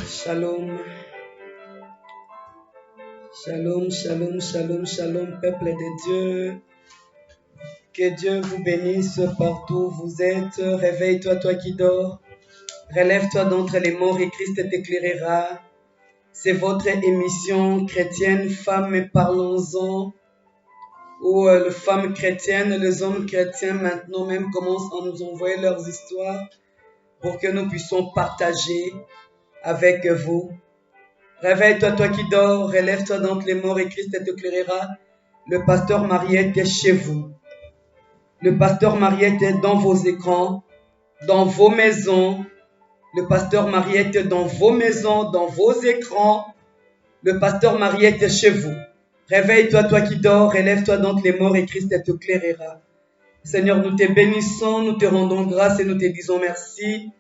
Shalom, shalom, shalom, shalom, shalom, peuple de Dieu. Que Dieu vous bénisse partout où vous êtes. Réveille-toi, toi qui dors. Relève-toi d'entre les morts et Christ t'éclairera. C'est votre émission chrétienne, Femmes, parlons-en. Où les femmes chrétiennes, les hommes chrétiens maintenant même commencent à nous envoyer leurs histoires pour que nous puissions partager avec vous. Réveille-toi, toi qui dors, relève-toi d'entre les morts et Christ t'éclairera. Le pasteur Mariette est chez vous. Le pasteur Mariette est dans vos écrans, dans vos maisons. Le pasteur Mariette est dans vos maisons, dans vos écrans. Le pasteur Mariette est chez vous. Réveille-toi, toi qui dors, relève-toi d'entre les morts et Christ t'éclairera. Seigneur, nous te bénissons, nous te rendons grâce et nous te disons merci.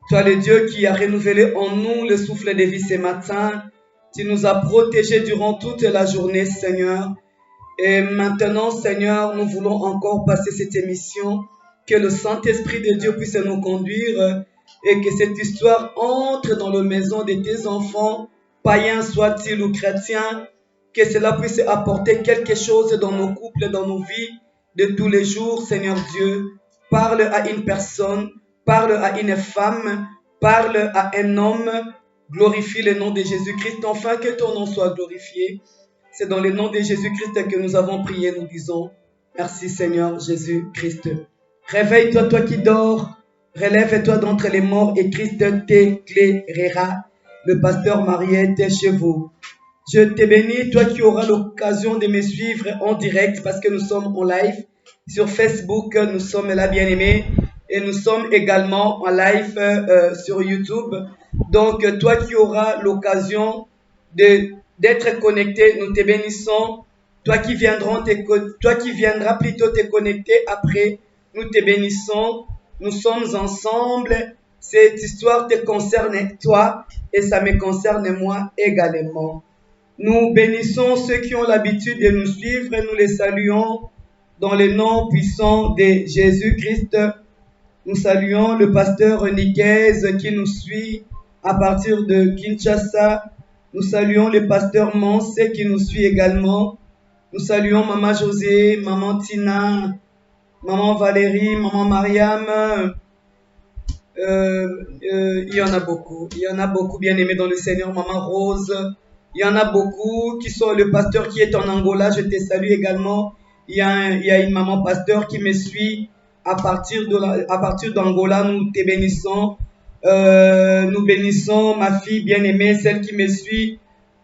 Toi, le Dieu qui a renouvelé en nous le souffle de vie ce matin, tu nous as protégés durant toute la journée, Seigneur. Et maintenant, Seigneur, nous voulons encore passer cette émission, que le Saint-Esprit de Dieu puisse nous conduire et que cette histoire entre dans la maison de tes enfants, païens soient-ils ou chrétiens, que cela puisse apporter quelque chose dans nos couples, dans nos vies de tous les jours, Seigneur Dieu. Parle à une personne, parle à une femme, parle à un homme, glorifie le nom de Jésus-Christ, enfin que ton nom soit glorifié. C'est dans le nom de Jésus-Christ que nous avons prié, nous disons, merci Seigneur Jésus-Christ. Réveille-toi, toi qui dors, relève-toi d'entre les morts et Christ t'éclairera. Le pasteur Mariette est chez vous. Je te bénis, toi qui auras l'occasion de me suivre en direct parce que nous sommes en live sur Facebook, nous sommes là bien-aimés. Et nous sommes également en live sur YouTube. Donc, toi qui auras l'occasion d'être connecté, nous te bénissons. Toi qui viendras plutôt te connecter après, nous te bénissons. Nous sommes ensemble. Cette histoire te concerne toi et ça me concerne moi également. Nous bénissons ceux qui ont l'habitude de nous suivre et nous les saluons dans le nom puissant de Jésus-Christ. Nous saluons le pasteur Niquez qui nous suit à partir de Kinshasa. Nous saluons le pasteur Monse qui nous suit également. Nous saluons Maman José, Maman Tina, Maman Valérie, Maman Mariam. Il y en a beaucoup. Il y en a beaucoup bien aimés dans le Seigneur. Maman Rose. Il y en a beaucoup qui sont le pasteur qui est en Angola. Je te salue également. Il y a une maman pasteur qui me suit. À partir d'Angola, nous te bénissons. Nous bénissons ma fille bien-aimée, celle qui me suit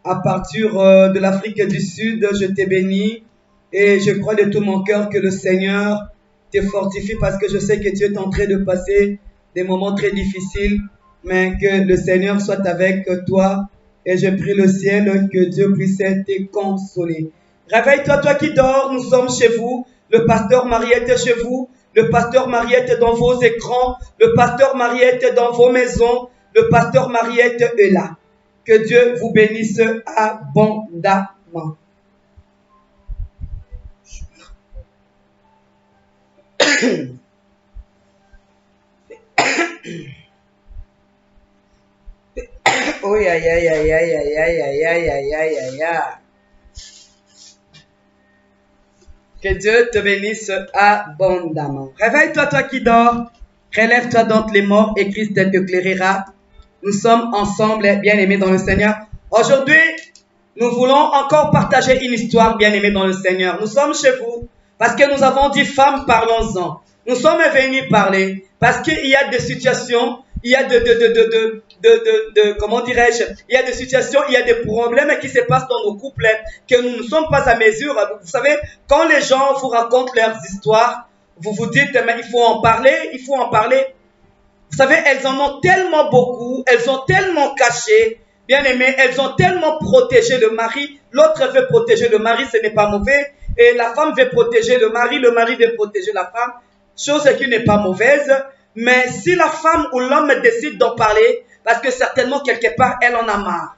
à partir de l'Afrique du Sud. Je te bénis et je crois de tout mon cœur que le Seigneur te fortifie parce que je sais que tu es en train de passer des moments très difficiles, mais que le Seigneur soit avec toi et je prie le ciel que Dieu puisse te consoler. Réveille-toi, toi qui dors, nous sommes chez vous. Le pasteur Mariette est chez vous. Le pasteur Mariette est dans vos écrans. Le pasteur Mariette est dans vos maisons. Le pasteur Mariette est là. Que Dieu vous bénisse abondamment. Oh, ya, ya, ya, ya, ya, ya, ya, ya, ya, ya, ya, ya. Que Dieu te bénisse abondamment. Réveille-toi, toi qui dors. Relève-toi d'entre les morts et Christ t'éclairera. Nous sommes ensemble, bien-aimés dans le Seigneur. Aujourd'hui, nous voulons encore partager une histoire, bien-aimés dans le Seigneur. Nous sommes chez vous parce que nous avons dit femmes, parlons-en. Nous sommes venus parler parce qu'il y a des situations, il y a comment dirais-je, il y a des situations, il y a des problèmes qui se passent dans nos couples que nous ne sommes pas à mesure. Vous savez, quand les gens vous racontent leurs histoires, vous vous dites, mais il faut en parler, il faut en parler. Vous savez, elles en ont tellement beaucoup, elles ont tellement caché, bien aimé, elles ont tellement protégé le mari. L'autre veut protéger le mari, ce n'est pas mauvais. Et la femme veut protéger le mari veut protéger la femme. Chose qui n'est pas mauvaise. Mais si la femme ou l'homme décide d'en parler, parce que certainement quelque part, elle en a marre.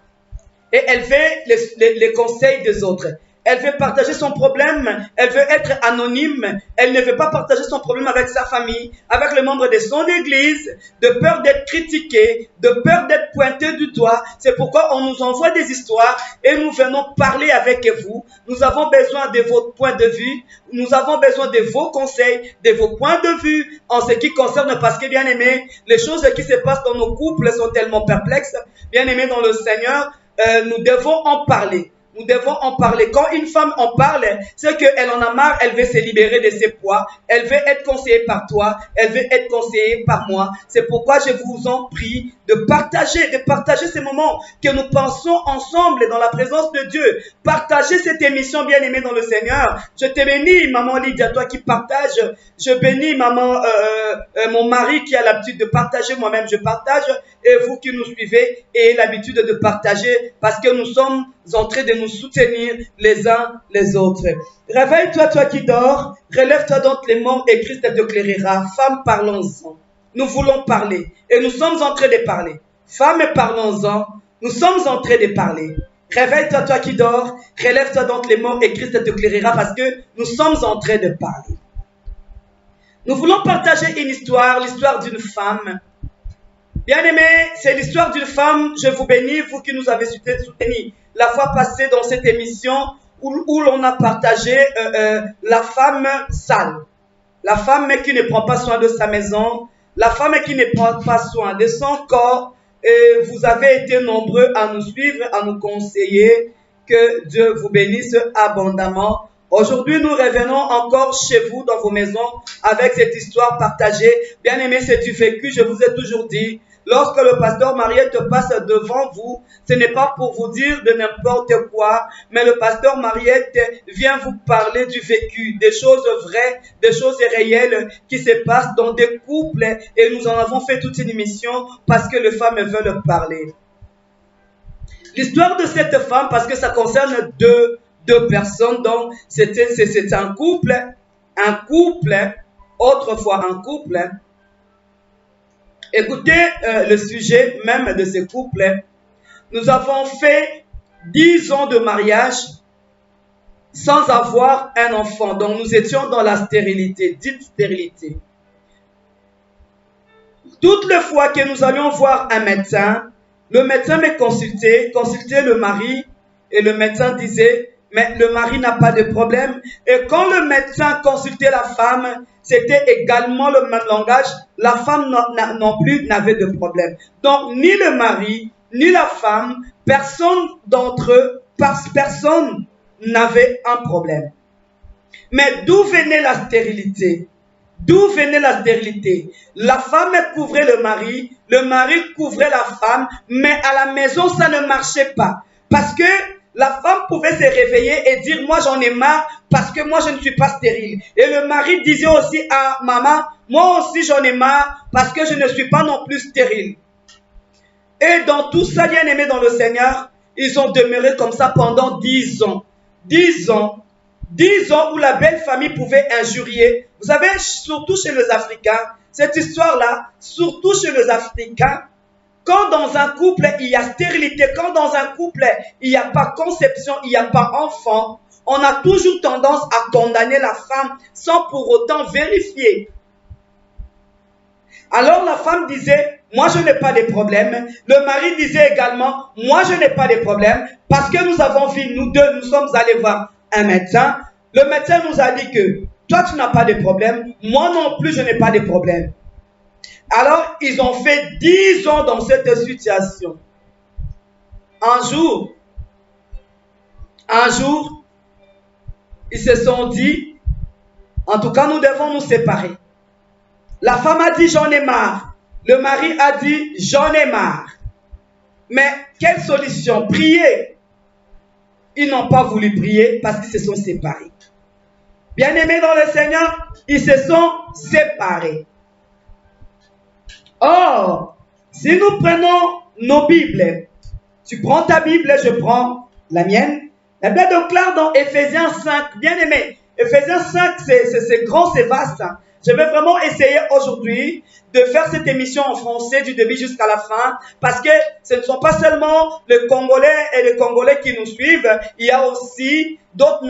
Et elle veut les conseils des autres. Elle veut partager son problème. Elle veut être anonyme. Elle ne veut pas partager son problème avec sa famille, avec les membres de son église, de peur d'être critiquée, de peur d'être pointée du doigt. C'est pourquoi on nous envoie des histoires et nous venons parler avec vous. Nous avons besoin de votre point de vue. Nous avons besoin de vos conseils, de vos points de vue en ce qui concerne, parce que bien aimé, les choses qui se passent dans nos couples sont tellement perplexes. Bien aimé dans le Seigneur, nous devons en parler. Nous devons en parler. Quand une femme en parle, c'est qu'elle en a marre, elle veut se libérer de ses poids, elle veut être conseillée par toi, elle veut être conseillée par moi. C'est pourquoi je vous en prie de partager ces moments que nous pensons ensemble dans la présence de Dieu. Partagez cette émission, bien aimée dans le Seigneur. Je te bénis, maman Lydia, toi qui partages. Je bénis, maman, mon mari qui a l'habitude de partager, moi-même je partage, et vous qui nous suivez ayez l'habitude de partager parce que nous sommes en train de nous soutenir les uns les autres. Réveille-toi, toi qui dors, relève-toi d'entre les morts et Christ t'éclairera. Femme, parlons-en. Nous voulons parler et nous sommes en train de parler. Femme, parlons-en. Nous sommes en train de parler. Réveille-toi, toi qui dors, relève-toi d'entre les morts et Christ t'éclairera parce que nous sommes en train de parler. Nous voulons partager une histoire, l'histoire d'une femme. Bien aimé, c'est l'histoire d'une femme. Je vous bénis, vous qui nous avez soutenus la fois passée dans cette émission où l'on a partagé la femme sale. La femme qui ne prend pas soin de sa maison, la femme qui ne prend pas soin de son corps. Et vous avez été nombreux à nous suivre, à nous conseiller. Que Dieu vous bénisse abondamment. Aujourd'hui, nous revenons encore chez vous, dans vos maisons, avec cette histoire partagée. Bien aimé, c'est du vécu, je vous ai toujours dit. Lorsque le pasteur Mariette passe devant vous, ce n'est pas pour vous dire de n'importe quoi, mais le pasteur Mariette vient vous parler du vécu, des choses vraies, des choses réelles qui se passent dans des couples. Et nous en avons fait toute une émission parce que les femmes veulent parler. L'histoire de cette femme, parce que ça concerne deux personnes, donc c'est un couple, autrefois un couple. Écoutez le sujet même de ce couple. Nous avons fait 10 ans de mariage sans avoir un enfant. Donc nous étions dans la stérilité, dite stérilité. Toutes les fois que nous allions voir un médecin, le médecin me consultait le mari et le médecin disait, mais le mari n'a pas de problème. Et quand le médecin consultait la femme, c'était également le même langage. La femme non plus n'avait de problème. Donc, ni le mari, ni la femme, personne d'entre eux, personne n'avait un problème. Mais d'où venait la stérilité? D'où venait la stérilité? La femme couvrait le mari couvrait la femme, mais à la maison, ça ne marchait pas. Parce que la femme pouvait se réveiller et dire, moi j'en ai marre parce que moi je ne suis pas stérile. Et le mari disait aussi à maman, moi aussi j'en ai marre parce que je ne suis pas non plus stérile. Et dans tout ça, bien aimé dans le Seigneur, ils ont demeuré comme ça pendant 10 ans. 10 ans. 10 ans où la belle famille pouvait injurier. Vous savez, surtout chez les Africains, cette histoire-là, surtout chez les Africains, quand dans un couple, il y a stérilité, quand dans un couple, il n'y a pas conception, il n'y a pas enfant, on a toujours tendance à condamner la femme sans pour autant vérifier. Alors la femme disait, moi je n'ai pas de problème. Le mari disait également, moi je n'ai pas de problème parce que nous avons vu, nous deux, nous sommes allés voir un médecin. Le médecin nous a dit que toi tu n'as pas de problème, moi non plus je n'ai pas de problème. Alors ils ont fait 10 ans dans cette situation. Un jour, ils se sont dit, en tout cas nous devons nous séparer. La femme a dit j'en ai marre. Le mari a dit j'en ai marre. Mais quelle solution? Prier. Ils n'ont pas voulu prier parce qu'ils se sont séparés. Bien-aimés dans le Seigneur, ils se sont séparés. Or, si nous prenons nos Bibles, tu prends ta Bible, je prends la mienne. La Bible déclare dans Ephésiens 5, bien-aimés, Ephésiens 5, c'est grand, c'est vaste. Je vais vraiment essayer aujourd'hui de faire cette émission en français du début jusqu'à la fin, parce que ce ne sont pas seulement les Congolais et les Congolais qui nous suivent, il y a aussi d'autres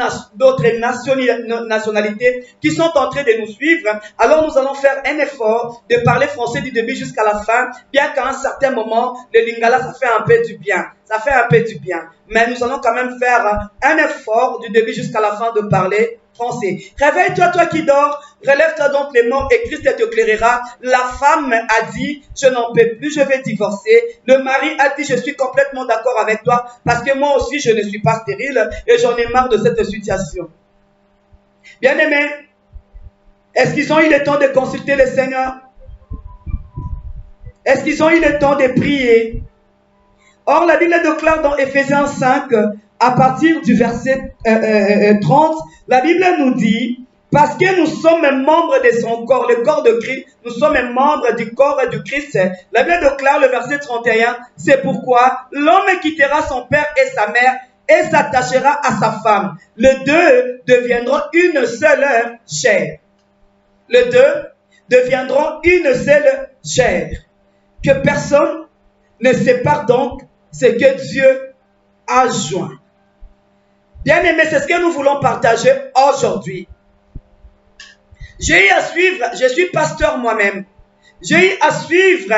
nationalités qui sont en train de nous suivre. Alors nous allons faire un effort de parler français du début jusqu'à la fin, bien qu'à un certain moment, le lingala, ça fait un peu du bien. Ça fait un peu du bien. Mais nous allons quand même faire un effort du début jusqu'à la fin de parler français. Réveille-toi, toi qui dors, relève-toi donc les morts et Christ t'éclairera. La femme a dit, je n'en peux plus, je vais divorcer. Le mari a dit, je suis complètement d'accord avec toi parce que moi aussi, je ne suis pas stérile et j'en ai marre de cette situation. Bien-aimés, est-ce qu'ils ont eu le temps de consulter le Seigneur? Est-ce qu'ils ont eu le temps de prier? Or, la Bible déclare dans Éphésiens 5, à partir du verset 30, la Bible nous dit, parce que nous sommes membres de son corps, le corps de Christ, nous sommes membres du corps du Christ. La Bible déclare le verset 31, c'est pourquoi l'homme quittera son père et sa mère et s'attachera à sa femme. Les deux deviendront une seule chair. Les deux deviendront une seule chair. Que personne ne sépare donc ce que Dieu a joint. Bien aimé, c'est ce que nous voulons partager aujourd'hui. J'ai eu à suivre, je suis pasteur moi-même, j'ai eu à suivre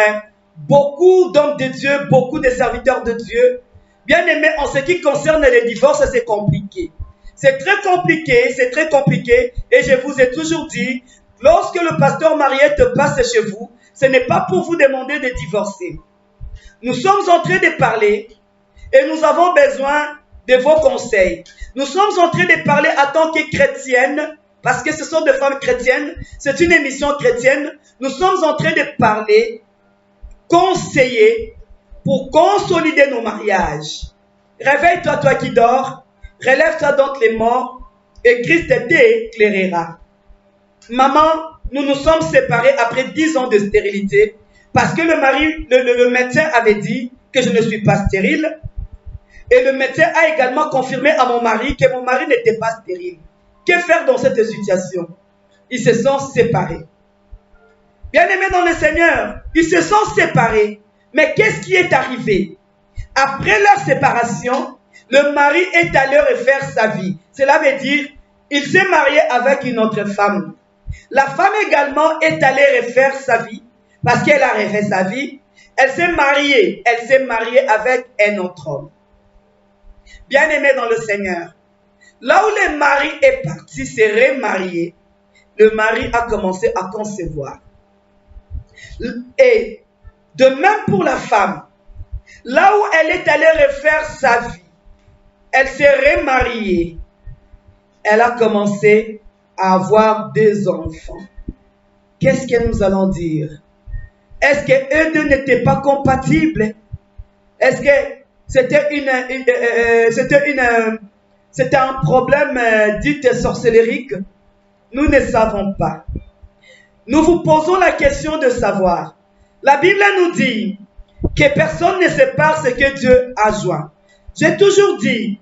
beaucoup d'hommes de Dieu, beaucoup de serviteurs de Dieu. Bien aimé, en ce qui concerne les divorces, c'est compliqué. C'est très compliqué et je vous ai toujours dit, lorsque le pasteur Mariette passe chez vous, ce n'est pas pour vous demander de divorcer. Nous sommes en train de parler et nous avons besoin de vos conseils. Nous sommes en train de parler en tant que chrétiennes, parce que ce sont des femmes chrétiennes, c'est une émission chrétienne. Nous sommes en train de parler, conseiller, pour consolider nos mariages. Réveille-toi, toi qui dors, relève-toi donc les morts, et Christ t'éclairera. Maman, nous nous sommes séparés après 10 ans de stérilité, parce que le médecin avait dit que je ne suis pas stérile. Et le médecin a également confirmé à mon mari que mon mari n'était pas stérile. Que faire dans cette situation? Ils se sont séparés. Bien-aimés dans le Seigneur, ils se sont séparés. Mais qu'est-ce qui est arrivé? Après leur séparation, le mari est allé refaire sa vie. Cela veut dire, il s'est marié avec une autre femme. La femme également est allée refaire sa vie, parce qu'elle a refait sa vie. Elle s'est mariée avec un autre homme. Bien-aimé dans le Seigneur, là où le mari est parti se remarier, le mari a commencé à concevoir. Et de même pour la femme, là où elle est allée refaire sa vie, elle s'est remariée, elle a commencé à avoir des enfants. Qu'est-ce que nous allons dire? Est-ce qu'eux deux n'étaient pas compatibles? Est-ce que c'était un problème dit sorcellérique? Nous ne savons pas. Nous vous posons la question de savoir. La Bible nous dit que personne ne sépare ce que Dieu a joint. J'ai toujours dit,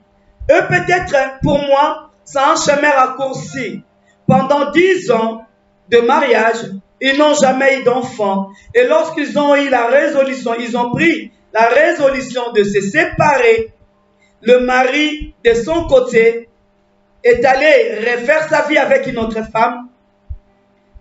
eux peut-être pour moi, c'est un chemin raccourci. Pendant 10 ans de mariage, ils n'ont jamais eu d'enfant. Et lorsqu'ils ont eu la résolution, ils ont pris la résolution de se séparer. Le mari, de son côté, est allé refaire sa vie avec une autre femme.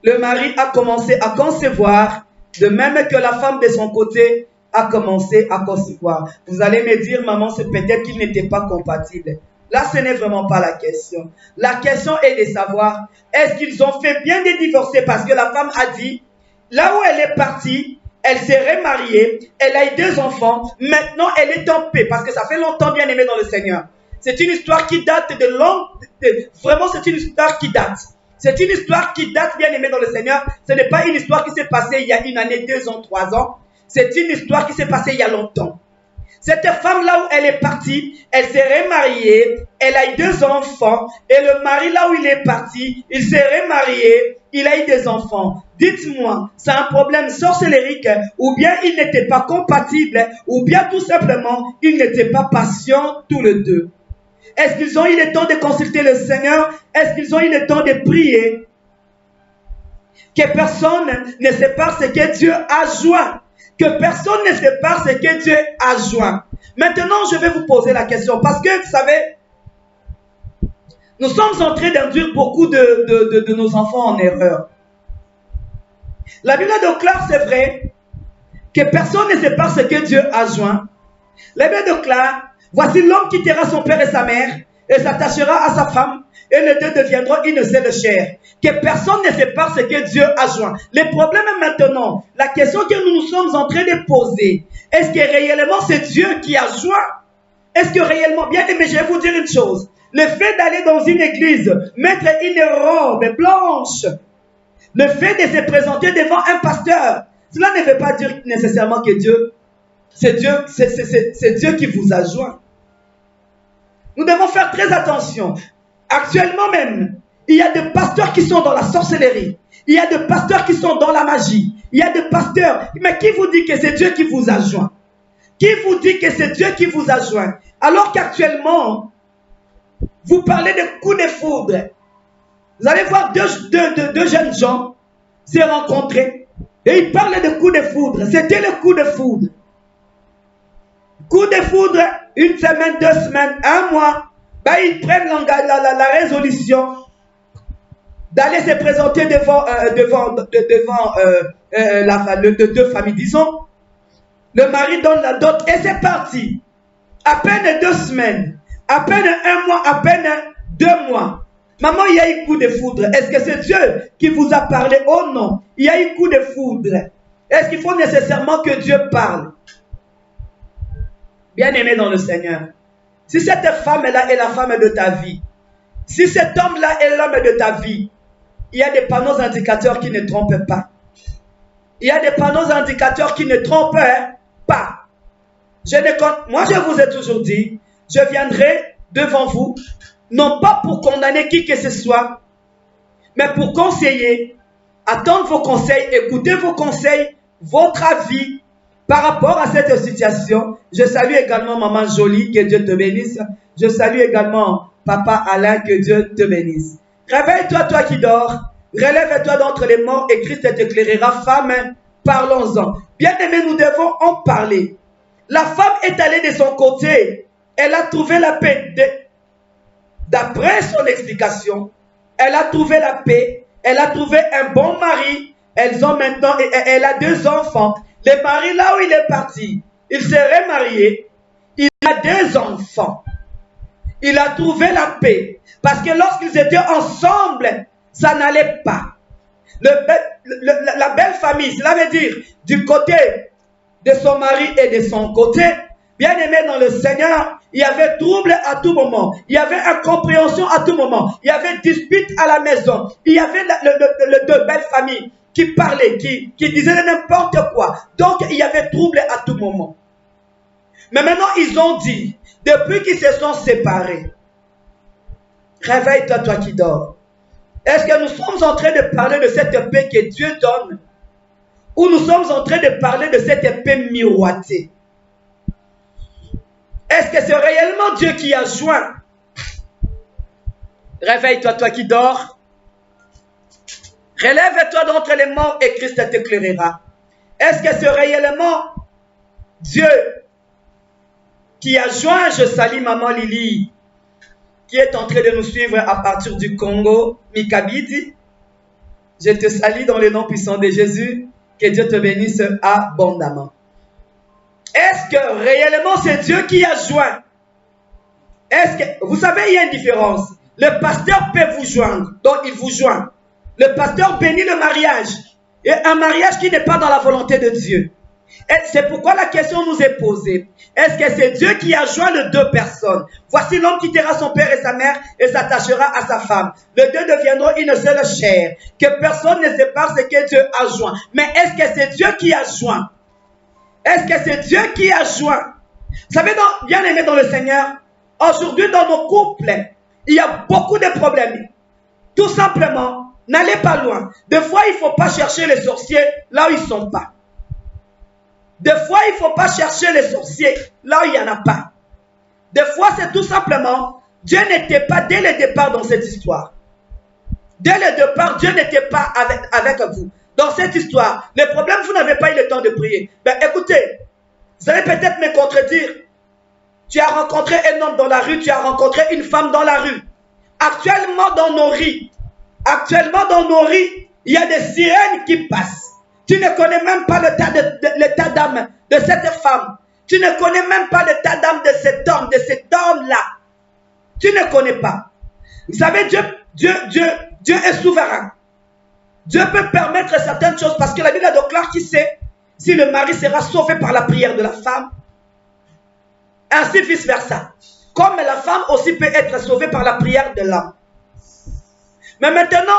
Le mari a commencé à concevoir, de même que la femme de son côté a commencé à concevoir. Vous allez me dire, maman, c'est peut-être qu'ils n'étaient pas compatibles. Là, ce n'est vraiment pas la question. La question est de savoir, est-ce qu'ils ont fait bien de divorcer? Parce que la femme a dit, là où elle est partie, elle s'est remariée, elle a eu 2 enfants, maintenant elle est en paix, parce que ça fait longtemps, bien aimé dans le Seigneur. C'est une histoire qui date de longue, vraiment c'est une histoire qui date. C'est une histoire qui date, bien aimé dans le Seigneur. Ce n'est pas une histoire qui s'est passée il y a 1 année, 2 ans, 3 ans. C'est une histoire qui s'est passée il y a longtemps. Cette femme là où elle est partie, elle s'est remariée, elle a eu 2 enfants, et le mari là où il est parti, il s'est remarié, il a eu des enfants. Dites-moi, c'est un problème sorcellérique, ou bien ils n'étaient pas compatibles, ou bien tout simplement, ils n'étaient pas patients tous les deux. Est-ce qu'ils ont eu le temps de consulter le Seigneur? Est-ce qu'ils ont eu le temps de prier? Que personne ne sépare ce que Dieu a joint. Que personne ne sépare ce que Dieu a joint. Maintenant, je vais vous poser la question. Parce que, vous savez, nous sommes en train d'induire beaucoup de nos enfants en erreur. La Bible déclare, c'est vrai, que personne ne sépare ce que Dieu a joint. La Bible déclare, voici l'homme quittera son père et sa mère et s'attachera à sa femme et les deux deviendront une seule chair. Que personne ne sépare ce que Dieu a joint. Le problème est maintenant, la question que nous nous sommes en train de poser, est-ce que réellement c'est Dieu qui a joint? Est-ce que réellement, bien aimé, je vais vous dire une chose. Le fait d'aller dans une église, mettre une robe blanche, le fait de se présenter devant un pasteur, cela ne veut pas dire nécessairement que c'est Dieu qui vous a joint. Nous devons faire très attention. Actuellement même, il y a des pasteurs qui sont dans la sorcellerie. Il y a des pasteurs qui sont dans la magie. Il y a des pasteurs. Mais qui vous dit que c'est Dieu qui vous a joint? Qui vous dit que c'est Dieu qui vous a joint? Alors qu'actuellement, vous parlez de coups de foudre. Vous allez voir deux jeunes gens se rencontrer et ils parlent de coups de foudre. C'était le coup de foudre. Coup de foudre, une semaine, 2 semaines, 1 mois. Ben, ils prennent la résolution d'aller se présenter devant deux familles, disons. Le mari donne la dot et c'est parti. À peine 2 semaines, à peine 1 mois, à peine 2 mois. Maman, il y a eu coup de foudre. Est-ce que c'est Dieu qui vous a parlé? Oh non, il y a eu coup de foudre. Est-ce qu'il faut nécessairement que Dieu parle? Bien-aimé dans le Seigneur, si cette femme-là est la femme de ta vie, si cet homme-là est l'homme de ta vie, il y a des panneaux indicateurs qui ne trompent pas. Il y a des panneaux indicateurs qui ne trompent pas. Moi, je vous ai toujours dit, je viendrai devant vous, non pas pour condamner qui que ce soit, mais pour conseiller, attendre vos conseils, écouter vos conseils, votre avis par rapport à cette situation. Je salue également Maman Jolie, que Dieu te bénisse. Je salue également Papa Alain, que Dieu te bénisse. Réveille-toi, toi qui dors. Relève-toi d'entre les morts et Christ t'éclairera. Femme, parlons-en. Bien-aimés, nous devons en parler. La femme est allée de son côté. Elle a trouvé la paix. D'après son explication, elle a trouvé la paix. Elle a trouvé un bon mari. Elle a 2 enfants. Le mari, là où il est parti, il s'est remarié. Il a 2 enfants. Il a trouvé la paix. Parce que lorsqu'ils étaient ensemble, ça n'allait pas. La belle famille, cela veut dire du côté de son mari et de son côté, bien aimé dans le Seigneur, il y avait trouble à tout moment. Il y avait incompréhension à tout moment. Il y avait dispute à la maison. Il y avait les 2 belles familles qui parlaient, qui disaient n'importe quoi. Donc, il y avait trouble à tout moment. Mais maintenant, ils ont dit, depuis qu'ils se sont séparés, réveille-toi, toi qui dors. Est-ce que nous sommes en train de parler de cette paix que Dieu donne? Ou nous sommes en train de parler de cette paix miroitée? Est-ce que c'est réellement Dieu qui a joint? Réveille-toi, toi qui dors. Relève-toi d'entre les morts et Christ t'éclairera. Est-ce que c'est réellement Dieu qui a joint? Je salue Maman Lily, qui est en train de nous suivre à partir du Congo, Mikabidi. Je te salue dans le nom puissant de Jésus. Que Dieu te bénisse abondamment. Est-ce que réellement c'est Dieu qui a joint? Est-ce que, vous savez, il y a une différence. Le pasteur peut vous joindre, donc il vous joint. Le pasteur bénit le mariage. Et un mariage qui n'est pas dans la volonté de Dieu. Et c'est pourquoi la question nous est posée. Est-ce que c'est Dieu qui a joint les 2 personnes? Voici l'homme quittera son père et sa mère et s'attachera à sa femme. Les 2 deviendront une seule chair. Que personne ne sépare ce que Dieu a joint. Mais est-ce que c'est Dieu qui a joint? Est-ce que c'est Dieu qui a joint? Vous savez, bien aimé dans le Seigneur, aujourd'hui dans nos couples, il y a beaucoup de problèmes. Tout simplement, n'allez pas loin. Des fois, il ne faut pas chercher les sorciers là où ils ne sont pas. Des fois, il ne faut pas chercher les sorciers là où il n'y en a pas. Des fois, c'est tout simplement, Dieu n'était pas dès le départ dans cette histoire. Dès le départ, Dieu n'était pas avec vous. Dans cette histoire, le problème, vous n'avez pas eu le temps de prier. Ben écoutez, vous allez peut-être me contredire. Tu as rencontré un homme dans la rue, tu as rencontré une femme dans la rue. Actuellement dans nos rues, il y a des sirènes qui passent. Tu ne connais même pas l'état d'âme de cette femme. Tu ne connais même pas l'état d'âme de cet homme-là. Tu ne connais pas. Vous savez, Dieu est souverain. Dieu peut permettre certaines choses parce que la Bible déclare qui sait si le mari sera sauvé par la prière de la femme. Ainsi vice-versa. Comme la femme aussi peut être sauvée par la prière de l'homme. Mais maintenant,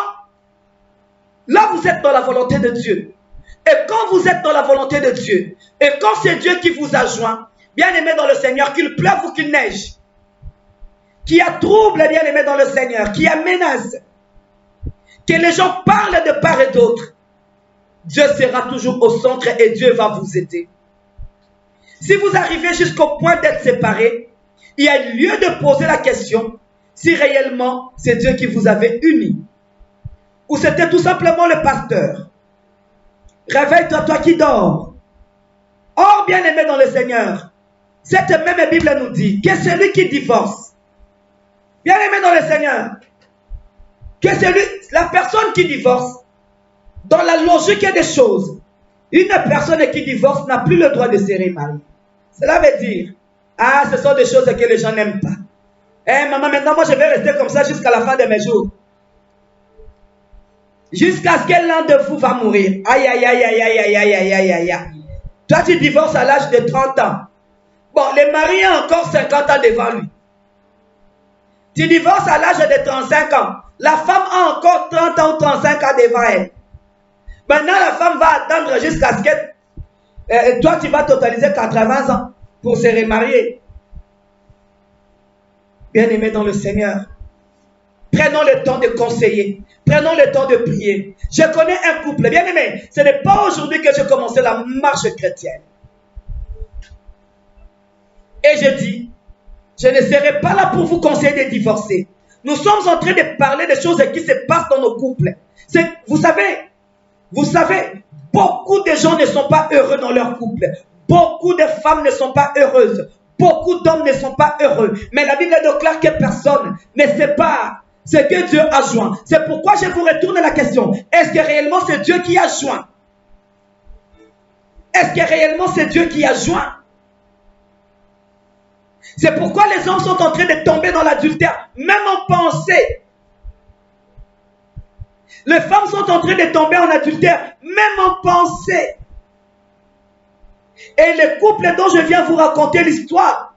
là vous êtes dans la volonté de Dieu. Et quand vous êtes dans la volonté de Dieu, et quand c'est Dieu qui vous a joint, bien aimé dans le Seigneur, qu'il pleuve ou qu'il neige, qui a trouble, bien aimé dans le Seigneur, qui a menace, que les gens parlent de part et d'autre, Dieu sera toujours au centre et Dieu va vous aider. Si vous arrivez jusqu'au point d'être séparés, il y a lieu de poser la question si réellement c'est Dieu qui vous avait unis. Ou c'était tout simplement le pasteur. Réveille-toi, toi qui dors. Or, bien-aimé dans le Seigneur, cette même Bible nous dit que celui qui divorce, bien-aimé dans le Seigneur, que la personne qui divorce, dans la logique des choses, une personne qui divorce n'a plus le droit de se remarier. Cela veut dire, ah, ce sont des choses que les gens n'aiment pas. Eh, maman, maintenant, moi, je vais rester comme ça jusqu'à la fin de mes jours. Jusqu'à ce que l'un de vous va mourir. Aïe, aïe, aïe, aïe, aïe, aïe, aïe, aïe, aïe, aïe, aïe. Toi, tu divorces à l'âge de 30 ans. Bon, le mari a encore 50 ans devant lui. Tu divorces à l'âge de 35 ans. La femme a encore 30 ans ou 35 ans devant elle. Maintenant, la femme va attendre jusqu'à ce que toi, tu vas totaliser 80 ans pour se remarier. Bien-aimé dans le Seigneur, prenons le temps de conseiller. Prenons le temps de prier. Je connais un couple. Bien-aimé, ce n'est pas aujourd'hui que j'ai commencé la marche chrétienne. Et je dis, je ne serai pas là pour vous conseiller de divorcer. Nous sommes en train de parler des choses qui se passent dans nos couples. Vous savez, beaucoup de gens ne sont pas heureux dans leur couple. Beaucoup de femmes ne sont pas heureuses. Beaucoup d'hommes ne sont pas heureux. Mais la Bible déclare que personne ne sait pas ce que Dieu a joint. C'est pourquoi je vous retourne la question. Est-ce que réellement c'est Dieu qui a joint? Est-ce que réellement c'est Dieu qui a joint? C'est pourquoi les hommes sont en train de tomber dans l'adultère, même en pensée. Les femmes sont en train de tomber en adultère, même en pensée. Et les couples dont je viens vous raconter l'histoire,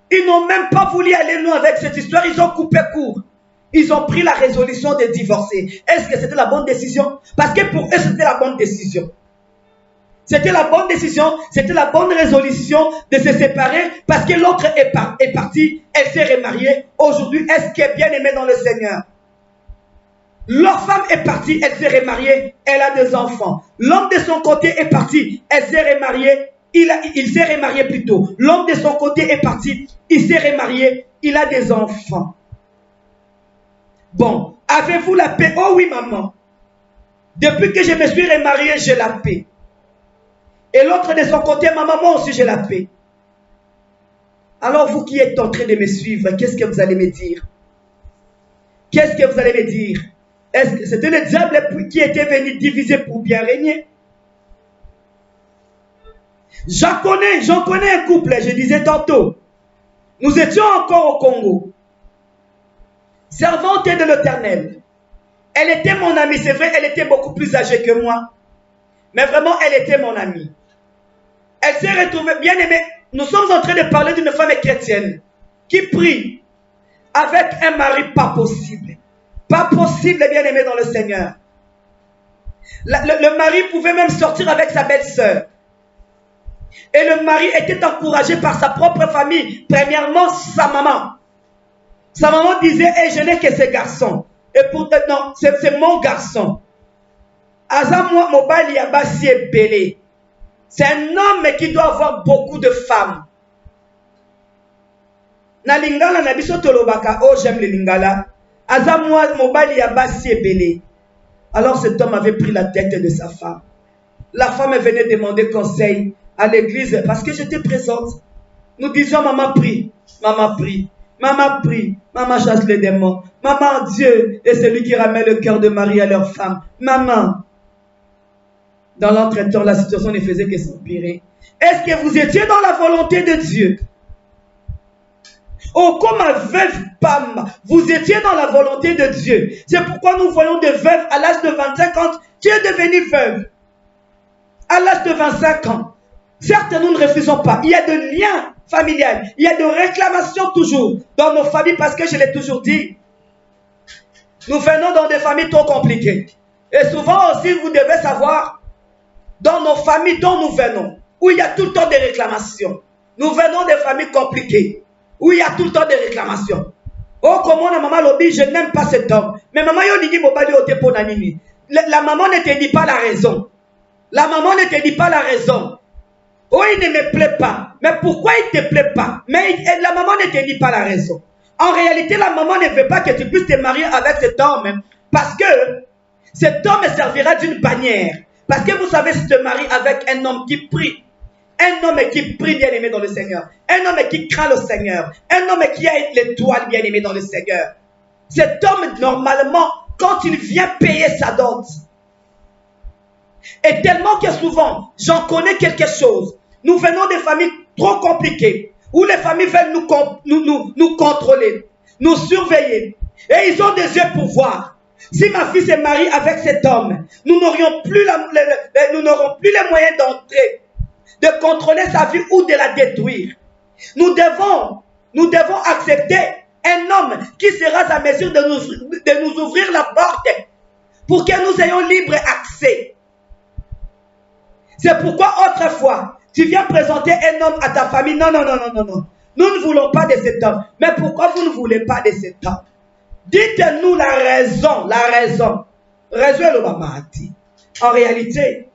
ils n'ont même pas voulu aller loin avec cette histoire, ils ont coupé court. Ils ont pris la résolution de divorcer. Est-ce que c'était la bonne décision? Parce que pour eux, c'était la bonne décision. C'était la bonne décision, c'était la bonne résolution de se séparer parce que l'autre est parti, elle s'est remariée. Aujourd'hui, est-ce qu'elle est bien aimée dans le Seigneur? Leur femme est partie, elle s'est remariée, elle a des enfants. L'homme de son côté est parti, elle s'est remariée, il s'est remarié plutôt. L'homme de son côté est parti, il s'est remarié, il a des enfants. Bon, avez-vous la paix? Oh oui, maman. Depuis que je me suis remarié, j'ai la paix. Et l'autre de son côté, maman, moi aussi j'ai la paix. Alors vous qui êtes en train de me suivre, qu'est-ce que vous allez me dire? Qu'est-ce que vous allez me dire? Est-ce que c'était le diable qui était venu diviser pour bien régner? J'en connais un couple, je disais tantôt. Nous étions encore au Congo. Servante de l'Éternel. Elle était mon amie, c'est vrai, elle était beaucoup plus âgée que moi. Mais vraiment, elle était mon amie. Elle s'est retrouvée, bien aimée. Nous sommes en train de parler d'une femme chrétienne qui prie avec un mari pas possible. Pas possible, bien aimé dans le Seigneur. Le mari pouvait même sortir avec sa belle-sœur. Et le mari était encouragé par sa propre famille. Premièrement, sa maman. Sa maman disait, hey, je n'ai que ce garçon. Et pourtant, non, c'est mon garçon. Aza moi, mobile yabasi est belé. C'est un homme qui doit avoir beaucoup de femmes. Na lingala na biso tolobaka, oh j'aime le lingala. Azamwa mobali ya basi ebele. Alors cet homme avait pris la tête de sa femme. La femme venait demander conseil à l'église parce que j'étais présente. Nous disions, maman prie, maman prie, maman prie, maman chasse les démons. Maman, Dieu est celui qui ramène le cœur de Marie à leur femme. Maman. Dans l'entretemps, la situation ne faisait que s'empirer. Est-ce que vous étiez dans la volonté de Dieu? Oh, comme ma veuve Pam, vous étiez dans la volonté de Dieu. C'est pourquoi nous voyons des veuves à l'âge de 25 ans. Tu es devenue veuve. À l'âge de 25 ans. Certes, nous ne refusons pas. Il y a de liens familiaux. Il y a de réclamations toujours dans nos familles parce que je l'ai toujours dit. Nous venons dans des familles trop compliquées. Et souvent aussi, vous devez savoir, dans nos familles dont nous venons, où il y a tout le temps des réclamations. Nous venons des familles compliquées, où il y a tout le temps des réclamations. Oh, comment la maman l'a dit, je n'aime pas cet homme. Mais maman, yo dit mobali ote pour nanini. La maman ne te dit pas la raison. La maman ne te dit pas la raison. Oh, il ne me plaît pas. Mais pourquoi il ne te plaît pas? Mais la maman ne te dit pas la raison. En réalité, la maman ne veut pas que tu puisses te marier avec cet homme. Parce que cet homme servira d'une bannière. Parce que vous savez, si tu te maries avec un homme qui prie, un homme qui prie bien aimé dans le Seigneur, un homme qui craint le Seigneur, un homme qui a l'étoile bien aimé dans le Seigneur, cet homme, normalement, quand il vient payer sa dot, et tellement que souvent, j'en connais quelque chose, nous venons des familles trop compliquées, où les familles veulent nous contrôler, nous surveiller, et ils ont des yeux pour voir. Si ma fille se marie avec cet homme, nous n'aurons plus les moyens d'entrer, de contrôler sa vie ou de la détruire. Nous devons accepter un homme qui sera à mesure de nous ouvrir la porte pour que nous ayons libre accès. C'est pourquoi autrefois, tu viens présenter un homme à ta famille. Non, non, non, non, non, non. Nous ne voulons pas de cet homme. Mais pourquoi vous ne voulez pas de cet homme? Dites-nous la raison, la raison. Raison le mamati. En réalité,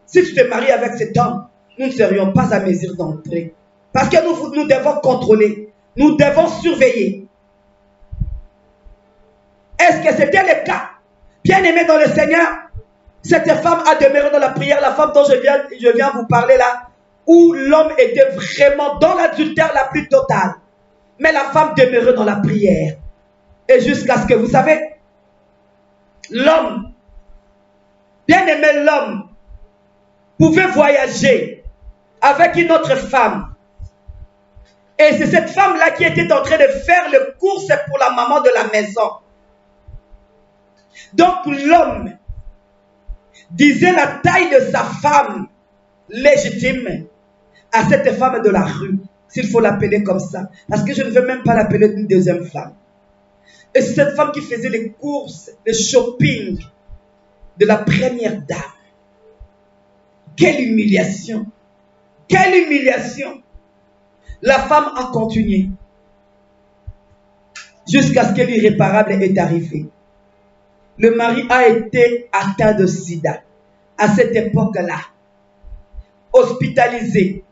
si tu te maries avec cet homme, nous ne serions pas à mesure d'entrer. Parce que nous devons contrôler. Nous devons surveiller. Est-ce que c'était le cas? Bien aimé dans le Seigneur, cette femme a demeuré dans la prière, la femme dont je viens vous parler là, où l'homme était vraiment dans l'adultère la plus totale. Mais la femme demeurait dans la prière. Et jusqu'à ce que, vous savez, l'homme, bien aimé l'homme, pouvait voyager avec une autre femme. Et c'est cette femme-là qui était en train de faire les courses pour la maman de la maison. Donc l'homme disait la taille de sa femme légitime à cette femme de la rue, s'il faut l'appeler comme ça. Parce que je ne veux même pas l'appeler une deuxième femme. Et c'est cette femme qui faisait les courses, le shopping de la première dame. Quelle humiliation! Quelle humiliation! La femme a continué jusqu'à ce que l'irréparable est arrivé. Le mari a été atteint de sida à cette époque-là, hospitalisé.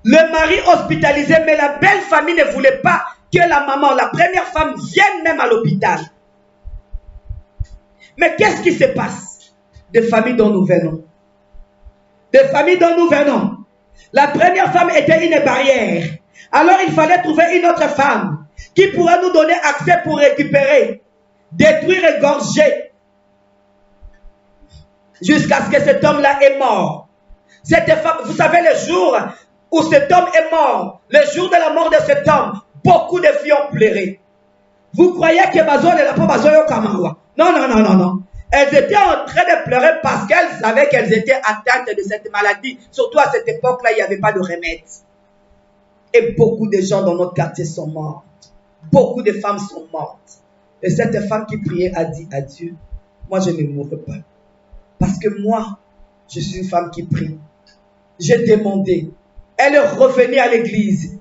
Le mari hospitalisé, mais la belle famille ne voulait pas que la maman, la première femme, vienne même à l'hôpital. Mais qu'est-ce qui se passe? Des familles dont nous venons. Des familles dont nous venons. La première femme était une barrière. Alors il fallait trouver une autre femme qui pourra nous donner accès pour récupérer, détruire, égorger. Jusqu'à ce que cet homme-là est mort. Cette femme, vous savez le jour où cet homme est mort, le jour de la mort de cet homme, beaucoup de filles ont pleuré. Vous croyez que Bazo ne l'a pas Bazo Kamawa? Non, non, non, non, non. Elles étaient en train de pleurer parce qu'elles savaient qu'elles étaient atteintes de cette maladie. Surtout à cette époque-là, il n'y avait pas de remède. Et beaucoup de gens dans notre quartier sont morts. Beaucoup de femmes sont mortes. Et cette femme qui priait a dit à Dieu, moi je ne mourrai pas. Parce que moi, je suis une femme qui prie. J'ai demandé. Elle est revenue à l'église.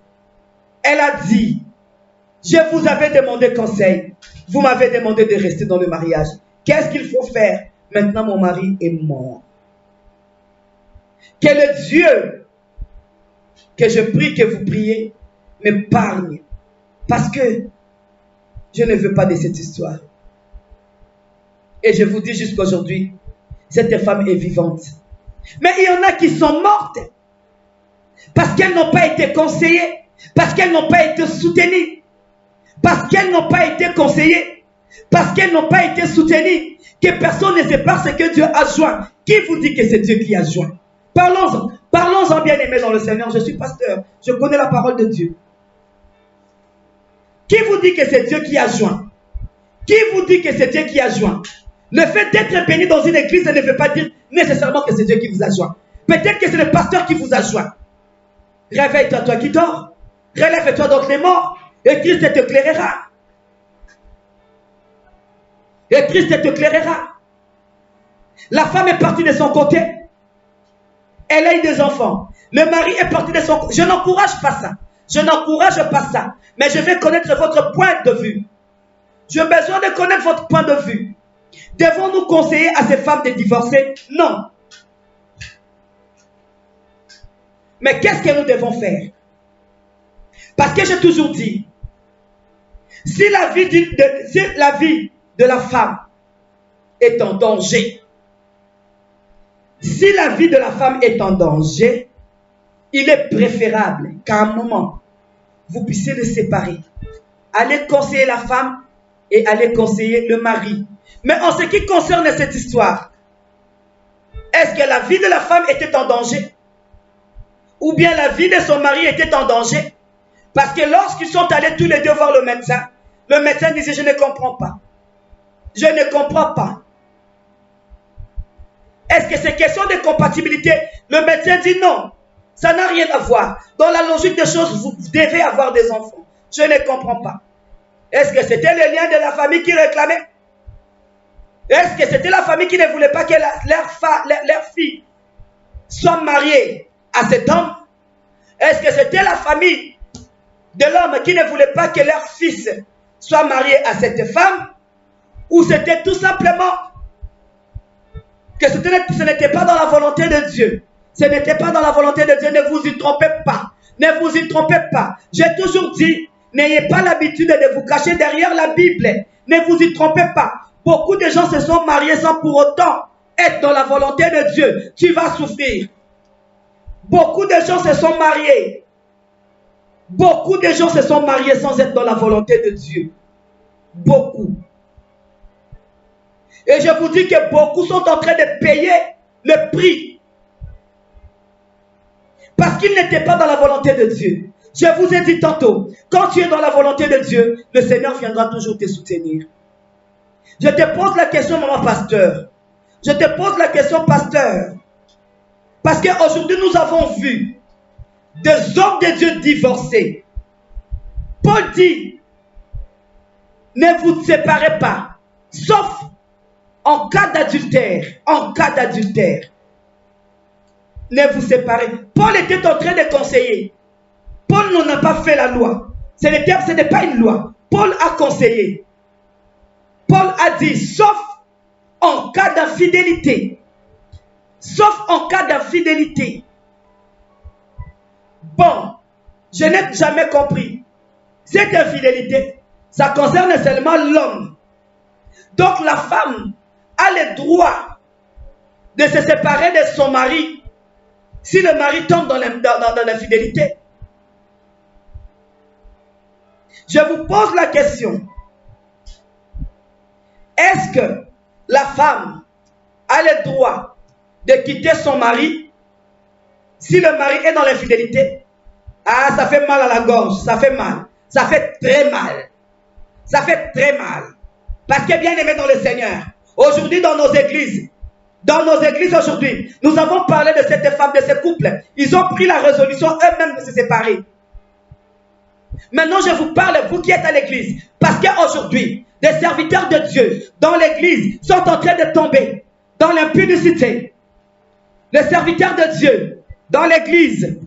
Elle a dit, je vous avais demandé conseil. Vous m'avez demandé de rester dans le mariage. Qu'est-ce qu'il faut faire? Maintenant, mon mari est mort. Que le Dieu que je prie, que vous priez, m'épargne. Parce que Je ne veux pas de cette histoire. Et je vous dis jusqu'aujourd'hui, cette femme est vivante. Mais il y en a qui sont mortes parce qu'elles n'ont pas été conseillées, parce qu'elles n'ont pas été soutenues, parce qu'elles n'ont pas été conseillées, parce qu'elles n'ont pas été soutenues, que personne ne sépare ce que Dieu a joint. Qui vous dit que c'est Dieu qui a joint? Parlons-en. Parlons-en, bien-aimés dans le Seigneur. Je suis pasteur. Je connais la parole de Dieu. Qui vous dit que c'est Dieu qui a joint? Qui vous dit que c'est Dieu qui a joint? Le fait d'être béni dans une église, ça ne veut pas dire nécessairement que c'est Dieu qui vous a joint. Peut-être que c'est le pasteur qui vous a joint. Réveille-toi, toi qui dors. Relève-toi donc les morts. Et Christ t'éclairera. Et Christ t'éclairera. La femme est partie de son côté. Elle a eu des enfants. Le mari est parti de son côté. Je n'encourage pas ça. Je n'encourage pas ça. Mais je vais connaître votre point de vue. J'ai besoin de connaître votre point de vue. Devons-nous conseiller à ces femmes de divorcer? Non. Mais qu'est-ce que nous devons faire? Parce que j'ai toujours dit, si la vie de la femme est en danger, si la vie de la femme est en danger, il est préférable qu'à un moment, vous puissiez les séparer. Allez conseiller la femme et allez conseiller le mari. Mais en ce qui concerne cette histoire, est-ce que la vie de la femme était en danger? Ou bien la vie de son mari était en danger? Parce que lorsqu'ils sont allés tous les deux voir le médecin disait, je ne comprends pas. Je ne comprends pas. Est-ce que c'est question de compatibilité? Le médecin dit non. Ça n'a rien à voir. Dans la logique des choses, vous devez avoir des enfants. Je ne comprends pas. Est-ce que c'était le lien de la famille qui réclamait? Est-ce que c'était la famille qui ne voulait pas que leur fille soit mariée à cet homme? Est-ce que c'était la famille de l'homme qui ne voulait pas que leur fils soit marié à cette femme? Ou c'était tout simplement que ce n'était pas dans la volonté de Dieu? Ce n'était pas dans la volonté de Dieu. Ne vous y trompez pas. Ne vous y trompez pas. J'ai toujours dit, n'ayez pas l'habitude de vous cacher derrière la Bible. Ne vous y trompez pas. Beaucoup de gens se sont mariés sans pour autant être dans la volonté de Dieu. Tu vas souffrir. Beaucoup de gens se sont mariés. Beaucoup de gens se sont mariés sans être dans la volonté de Dieu. Beaucoup. Et je vous dis que beaucoup sont en train de payer le prix. Parce qu'ils n'étaient pas dans la volonté de Dieu. Je vous ai dit tantôt, quand tu es dans la volonté de Dieu, le Seigneur viendra toujours te soutenir. Je te pose la question, maman pasteur. Je te pose la question, pasteur. Parce qu'aujourd'hui, nous avons vu des hommes de Dieu divorcés. Paul dit, ne vous séparez pas, sauf en cas d'adultère. En cas d'adultère. Ne vous séparez. Paul était en train de conseiller. Paul n'en a pas fait la loi. Ce n'est pas une loi. Paul a conseillé. Paul a dit, sauf en cas d'infidélité. Sauf en cas d'infidélité. Bon, je n'ai jamais compris. Cette infidélité, ça concerne seulement l'homme. Donc la femme a le droit de se séparer de son mari si le mari tombe dans l'infidélité. Je vous pose la question. Est-ce que la femme a le droit de quitter son mari si le mari est dans l'infidélité? Ah, ça fait mal à la gorge, ça fait mal. Ça fait très mal. Ça fait très mal. Parce que bien aimé dans le Seigneur, aujourd'hui dans nos églises aujourd'hui, nous avons parlé de cette femme, de ce couple. Ils ont pris la résolution eux-mêmes de se séparer. Maintenant, je vous parle, vous qui êtes à l'église, parce qu'aujourd'hui, des serviteurs de Dieu dans l'église sont en train de tomber dans l'impudicité. Les serviteurs de Dieu dans l'église,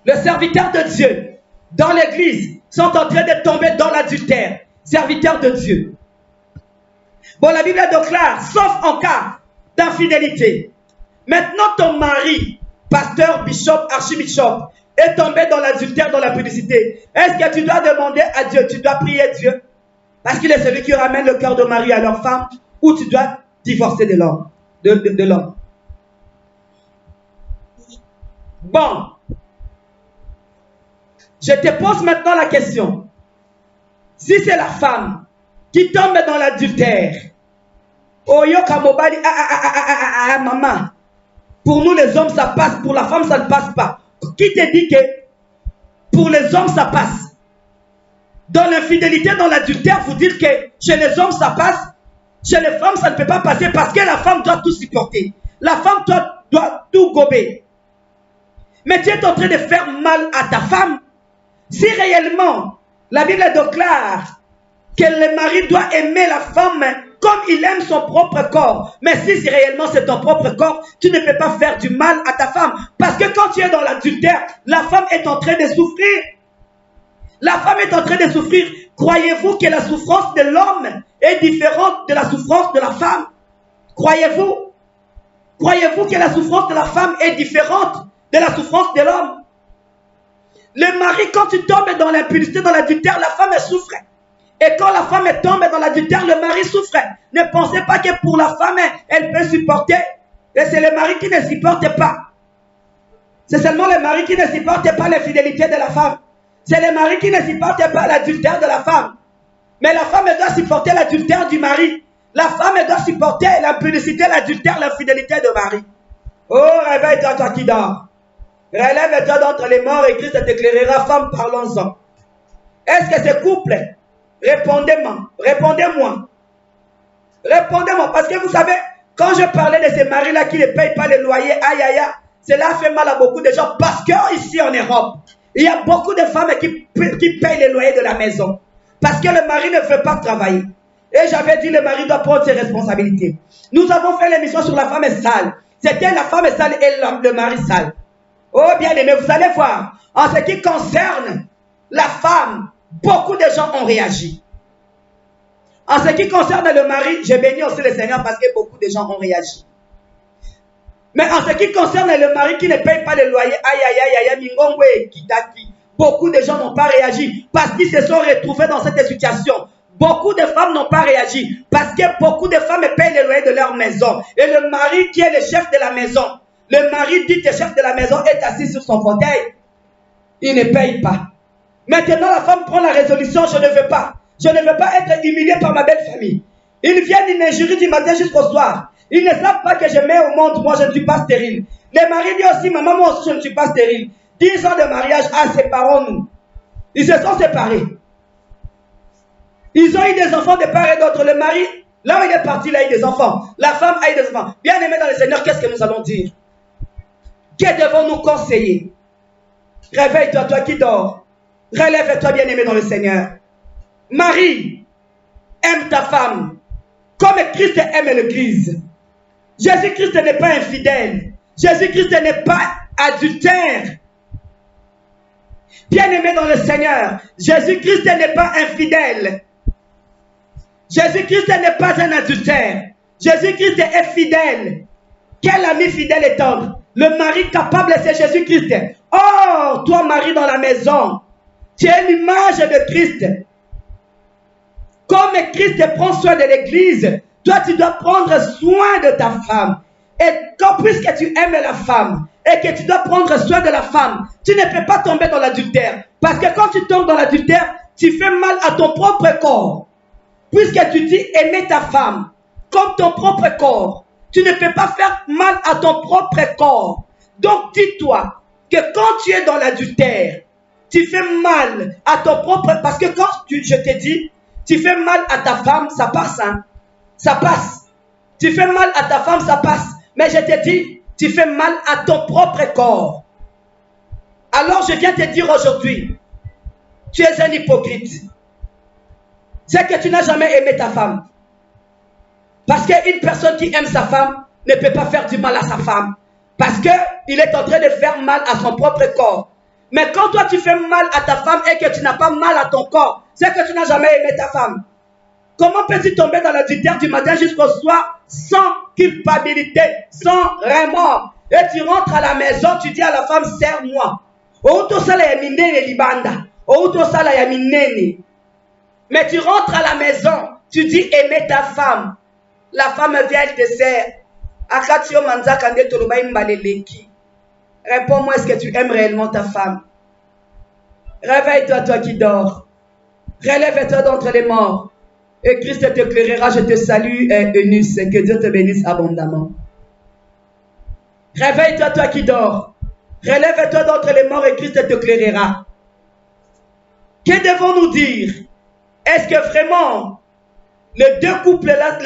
les serviteurs de Dieu dans l'église sont en train de tomber dans l'adultère. Serviteurs de Dieu. Bon, la Bible déclare, sauf en cas d'infidélité. Maintenant, ton mari, pasteur, bishop, archibishop, est tombé dans l'adultère, dans la publicité, est-ce que tu dois demander à Dieu, tu dois prier Dieu, parce qu'il est celui qui ramène le cœur de mari à leur femme, ou tu dois divorcer de l'homme, de l'homme. Bon, je te pose maintenant la question. Si c'est la femme qui tombe dans l'adultère, maman, pour nous les hommes ça passe, pour la femme ça ne passe pas. Qui te dit que pour les hommes ça passe? Dans l'infidélité, dans l'adultère, vous dites que chez les hommes ça passe, chez les femmes ça ne peut pas passer parce que la femme doit tout supporter. La femme doit tout gober. Mais tu es en train de faire mal à ta femme. Si réellement la Bible déclare que le mari doit aimer la femme comme il aime son propre corps. Mais si réellement c'est ton propre corps, tu ne peux pas faire du mal à ta femme. Parce que quand tu es dans l'adultère, la femme est en train de souffrir. La femme est en train de souffrir. Croyez-vous que la souffrance de l'homme est différente de la souffrance de la femme? Croyez-vous? Croyez-vous que la souffrance de la femme est différente de la souffrance de l'homme? Le mari, quand tu tombes dans l'impudicité, dans l'adultère, la femme elle souffrait. Et quand la femme tombe dans l'adultère, le mari souffrait. Ne pensez pas que pour la femme, elle peut supporter. Et c'est le mari qui ne supporte pas. C'est seulement le mari qui ne supporte pas l'infidélité de la femme. C'est le mari qui ne supporte pas l'adultère de la femme. Mais la femme doit supporter l'adultère du mari. La femme doit supporter l'impudicité, l'adultère, l'infidélité du mari. Oh, réveille-toi, toi qui dors. Relève-toi d'entre les morts et Christ t'éclairera. Femme, parlons-en. Est-ce que ce couple, répondez-moi, répondez-moi, répondez-moi, parce que vous savez, quand je parlais de ces maris-là qui ne payent pas les loyers, aïe aïe aïe, cela fait mal à beaucoup de gens, parce qu'ici en Europe, il y a beaucoup de femmes qui payent les loyers de la maison, parce que le mari ne veut pas travailler. Et j'avais dit, le mari doit prendre ses responsabilités. Nous avons fait l'émission sur la femme sale. C'était la femme sale et le mari sale. Oh bien aimé, vous allez voir, en ce qui concerne la femme, beaucoup de gens ont réagi. En ce qui concerne le mari, je bénis aussi le Seigneur parce que beaucoup de gens ont réagi. Mais en ce qui concerne le mari qui ne paye pas le loyer, aïe aïe aïe aïe, mingongwe et kitaki, beaucoup de gens n'ont pas réagi parce qu'ils se sont retrouvés dans cette situation. Beaucoup de femmes n'ont pas réagi parce que beaucoup de femmes payent le loyer de leur maison. Et le mari qui est le chef de la maison, le mari dit que le chef de la maison est assis sur son fauteuil. Il ne paye pas. Maintenant, la femme prend la résolution, je ne veux pas. Je ne veux pas être humiliée par ma belle famille. Ils viennent, ils m'injurient du matin jusqu'au soir. Ils ne savent pas que je mets au monde, moi je ne suis pas stérile. Le mari dit aussi, maman, moi aussi je ne suis pas stérile. 10 ans de mariage, séparons-nous. Ils se sont séparés. Ils ont eu des enfants de part et d'autre. Le mari, là où il est parti, il a eu des enfants. La femme a eu des enfants. Bien aimé dans le Seigneur, qu'est-ce que nous allons dire? Que devons-nous conseiller? Réveille-toi, toi qui dors. Relève-toi, bien-aimé dans le Seigneur. Marie, aime ta femme comme Christ aime l'Église. Jésus-Christ n'est pas infidèle. Jésus-Christ n'est pas adultère. Bien-aimé dans le Seigneur, Jésus-Christ n'est pas infidèle. Jésus-Christ n'est pas un adultère. Jésus-Christ est fidèle. Quel ami fidèle et tendre? Le mari capable, c'est Jésus-Christ. Oh, toi, Marie, dans la maison, tu es l'image de Christ. Comme Christ prend soin de l'Église, toi, tu dois prendre soin de ta femme. Et puisque tu aimes la femme et que tu dois prendre soin de la femme, tu ne peux pas tomber dans l'adultère. Parce que quand tu tombes dans l'adultère, tu fais mal à ton propre corps. Puisque tu dis aimer ta femme comme ton propre corps, tu ne peux pas faire mal à ton propre corps. Donc dis-toi que quand tu es dans l'adultère, tu fais mal à ton propre... Parce que quand je te dis, tu fais mal à ta femme, ça passe. Hein? Ça passe. Tu fais mal à ta femme, ça passe. Mais je te dis, tu fais mal à ton propre corps. Alors je viens te dire aujourd'hui, tu es un hypocrite. C'est que tu n'as jamais aimé ta femme. Parce qu'une personne qui aime sa femme ne peut pas faire du mal à sa femme. Parce qu'il est en train de faire mal à son propre corps. Mais quand toi tu fais mal à ta femme et que tu n'as pas mal à ton corps, c'est que tu n'as jamais aimé ta femme. Comment peux-tu tomber dans l'adultère du matin jusqu'au soir sans culpabilité, sans remords? Et tu rentres à la maison, tu dis à la femme, serre-moi. Outo sala ya minene libanda. Outo sala ya minene. Mais tu rentres à la maison, tu dis aimer ta femme. La femme vient, elle te sert. Akatio manzaka nde toloba imbaleleki. Réponds-moi, est-ce que tu aimes réellement ta femme? Réveille-toi, toi qui dors. Relève-toi d'entre les morts. Et Christ t'éclairera. Je te salue, Eunice. Que Dieu te bénisse abondamment. Réveille-toi, toi qui dors. Relève-toi d'entre les morts et Christ t'éclairera. Que devons-nous dire? Est-ce que vraiment les deux couples-là,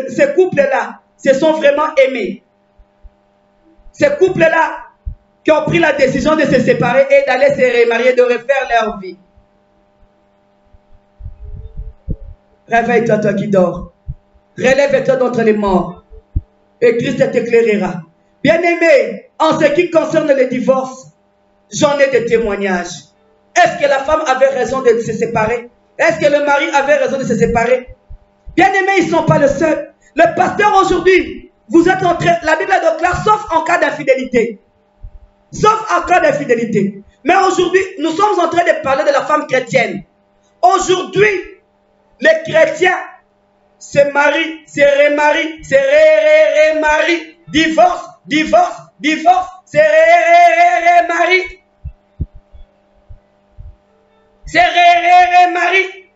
ces couples-là, se sont vraiment aimés? Ces couples-là qui ont pris la décision de se séparer et d'aller se remarier, de refaire leur vie. Réveille-toi, toi qui dors. Relève-toi d'entre les morts. Et Christ t'éclairera. Bien-aimé, en ce qui concerne le divorce, j'en ai des témoignages. Est-ce que la femme avait raison de se séparer? Est-ce que le mari avait raison de se séparer? Bien-aimé, ils ne sont pas le seul. Le pasteur aujourd'hui, vous êtes en train, la Bible déclare, sauf en cas d'infidélité. Sauf en cas d'infidélité. Mais aujourd'hui, nous sommes en train de parler de la femme chrétienne. Aujourd'hui, les chrétiens se marient, se remarient, se remarient, divorce, se remarient, se remarient.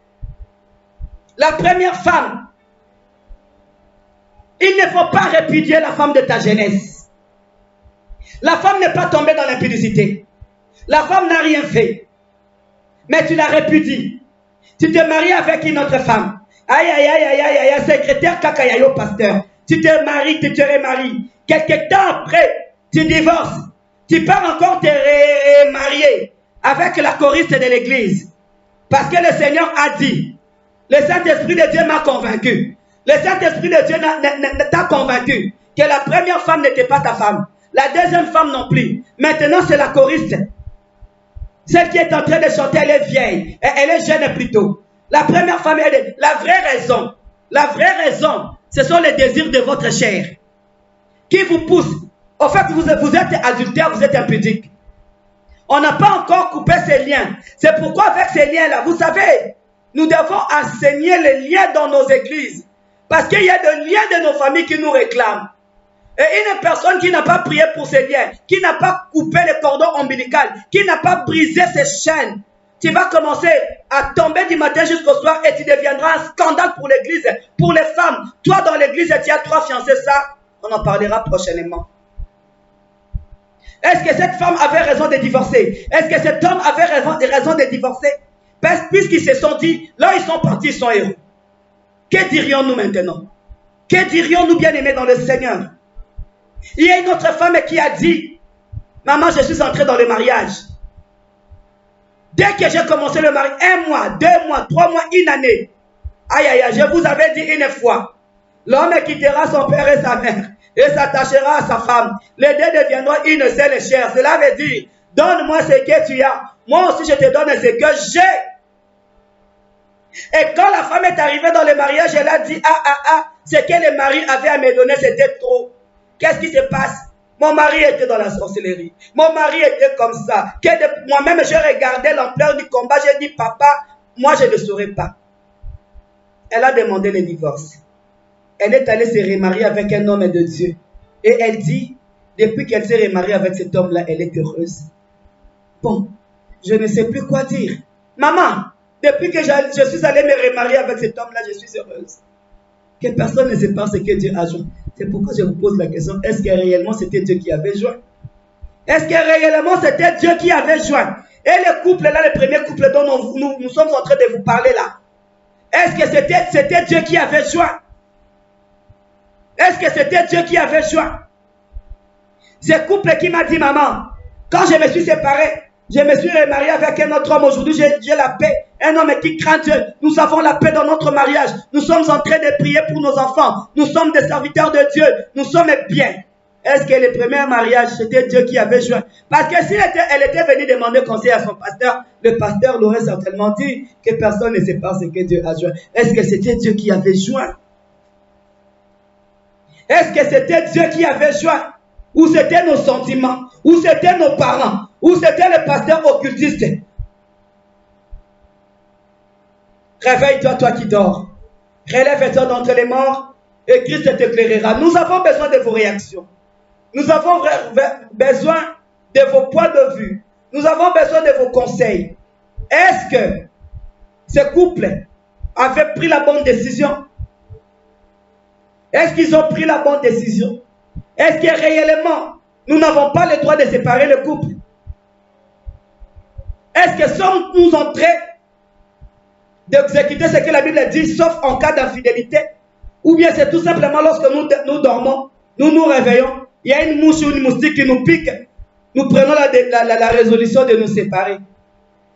La première femme, il ne faut pas répudier la femme de ta jeunesse. La femme n'est pas tombée dans l'impudicité. La femme n'a rien fait. Mais tu la répudies. Tu te maries avec une autre femme. Aïe, aïe, aïe, aïe, aïe, aïe, secrétaire kakayayo pasteur. Tu te maries, tu te remaries. Quelque temps après, tu divorces. Tu pars encore te remarier avec la choriste de l'église. Parce que le Seigneur a dit, le Saint-Esprit de Dieu m'a convaincu. Le Saint-Esprit de Dieu t'a convaincu que la première femme n'était pas ta femme. La deuxième femme non plus. Maintenant, c'est la choriste. Celle qui est en train de chanter, elle est vieille. Elle est jeune plutôt. La première femme, elle est... La vraie raison, ce sont les désirs de votre chair qui vous poussent. En fait, vous êtes adultère, vous êtes impudique. On n'a pas encore coupé ces liens. C'est pourquoi avec ces liens-là, vous savez, nous devons enseigner les liens dans nos églises. Parce qu'il y a des liens de nos familles qui nous réclament. Et une personne qui n'a pas prié pour ses liens, qui n'a pas coupé le cordon ombilical, qui n'a pas brisé ses chaînes, tu vas commencer à tomber du matin jusqu'au soir et tu deviendras un scandale pour l'église, pour les femmes. Toi dans l'église, tu as 3 fiancés, ça, on en parlera prochainement. Est-ce que cette femme avait raison de divorcer? Est-ce que cet homme avait raison de divorcer? Puisqu'ils se sont dit, là ils sont partis, ils sont héros. Que dirions-nous maintenant? Que dirions-nous bien-aimés dans le Seigneur? Il y a une autre femme qui a dit, maman, je suis entrée dans le mariage. Dès que j'ai commencé le mariage, 1 mois, 2 mois, 3 mois, 1 année. Aïe, aïe, aïe, je vous avais dit une fois, l'homme quittera son père et sa mère et s'attachera à sa femme. Les deux deviendront une seule chair. Cela veut dire, donne-moi ce que tu as. Moi aussi, je te donne ce que j'ai. Et quand la femme est arrivée dans le mariage, elle a dit, ce que le mari avait à me donner, c'était trop. Qu'est-ce qui se passe? Mon mari était dans la sorcellerie. Mon mari était comme ça. Moi-même, je regardais l'ampleur du combat. J'ai dit, papa, moi, je ne saurais pas. Elle a demandé le divorce. Elle est allée se remarier avec un homme de Dieu. Et elle dit, depuis qu'elle s'est remariée avec cet homme-là, elle est heureuse. Bon, je ne sais plus quoi dire. Maman, depuis que je suis allée me remarier avec cet homme-là, je suis heureuse. Que personne ne sait pas ce que Dieu a joint. C'est pourquoi je vous pose la question, est-ce que réellement c'était Dieu qui avait joint? Est-ce que réellement c'était Dieu qui avait joint? Et le couple là, le premier couple dont nous sommes en train de vous parler là, est-ce que c'était Dieu qui avait joint? Est-ce que c'était Dieu qui avait joint? Ce couple qui m'a dit, maman, quand je me suis séparé, je me suis remarié avec un autre homme. Aujourd'hui, j'ai la paix. Un homme qui craint Dieu. Nous avons la paix dans notre mariage. Nous sommes en train de prier pour nos enfants. Nous sommes des serviteurs de Dieu. Nous sommes bien. Est-ce que le premier mariage, c'était Dieu qui avait joint? Parce que si elle était venue demander conseil à son pasteur, le pasteur l'aurait certainement dit que personne ne sait pas ce que Dieu a joint. Est-ce que c'était Dieu qui avait joint? Est-ce que c'était Dieu qui avait joint? Ou c'était nos sentiments? Ou c'était nos parents? ou c'était le pasteur occultiste. Réveille-toi, toi qui dors. Relève-toi d'entre les morts et Christ t'éclairera. Nous avons besoin de vos réactions. Nous avons besoin de vos points de vue. Nous avons besoin de vos conseils. Est-ce que ce couple avait pris la bonne décision? Est-ce qu'ils ont pris la bonne décision? Est-ce que réellement, nous n'avons pas le droit de séparer le couple? Est-ce que sommes-nous en train d'exécuter ce que la Bible dit, sauf en cas d'infidélité? Ou bien c'est tout simplement lorsque nous dormons, nous nous réveillons, il y a une mouche ou une moustique qui nous pique, nous prenons la résolution de nous séparer.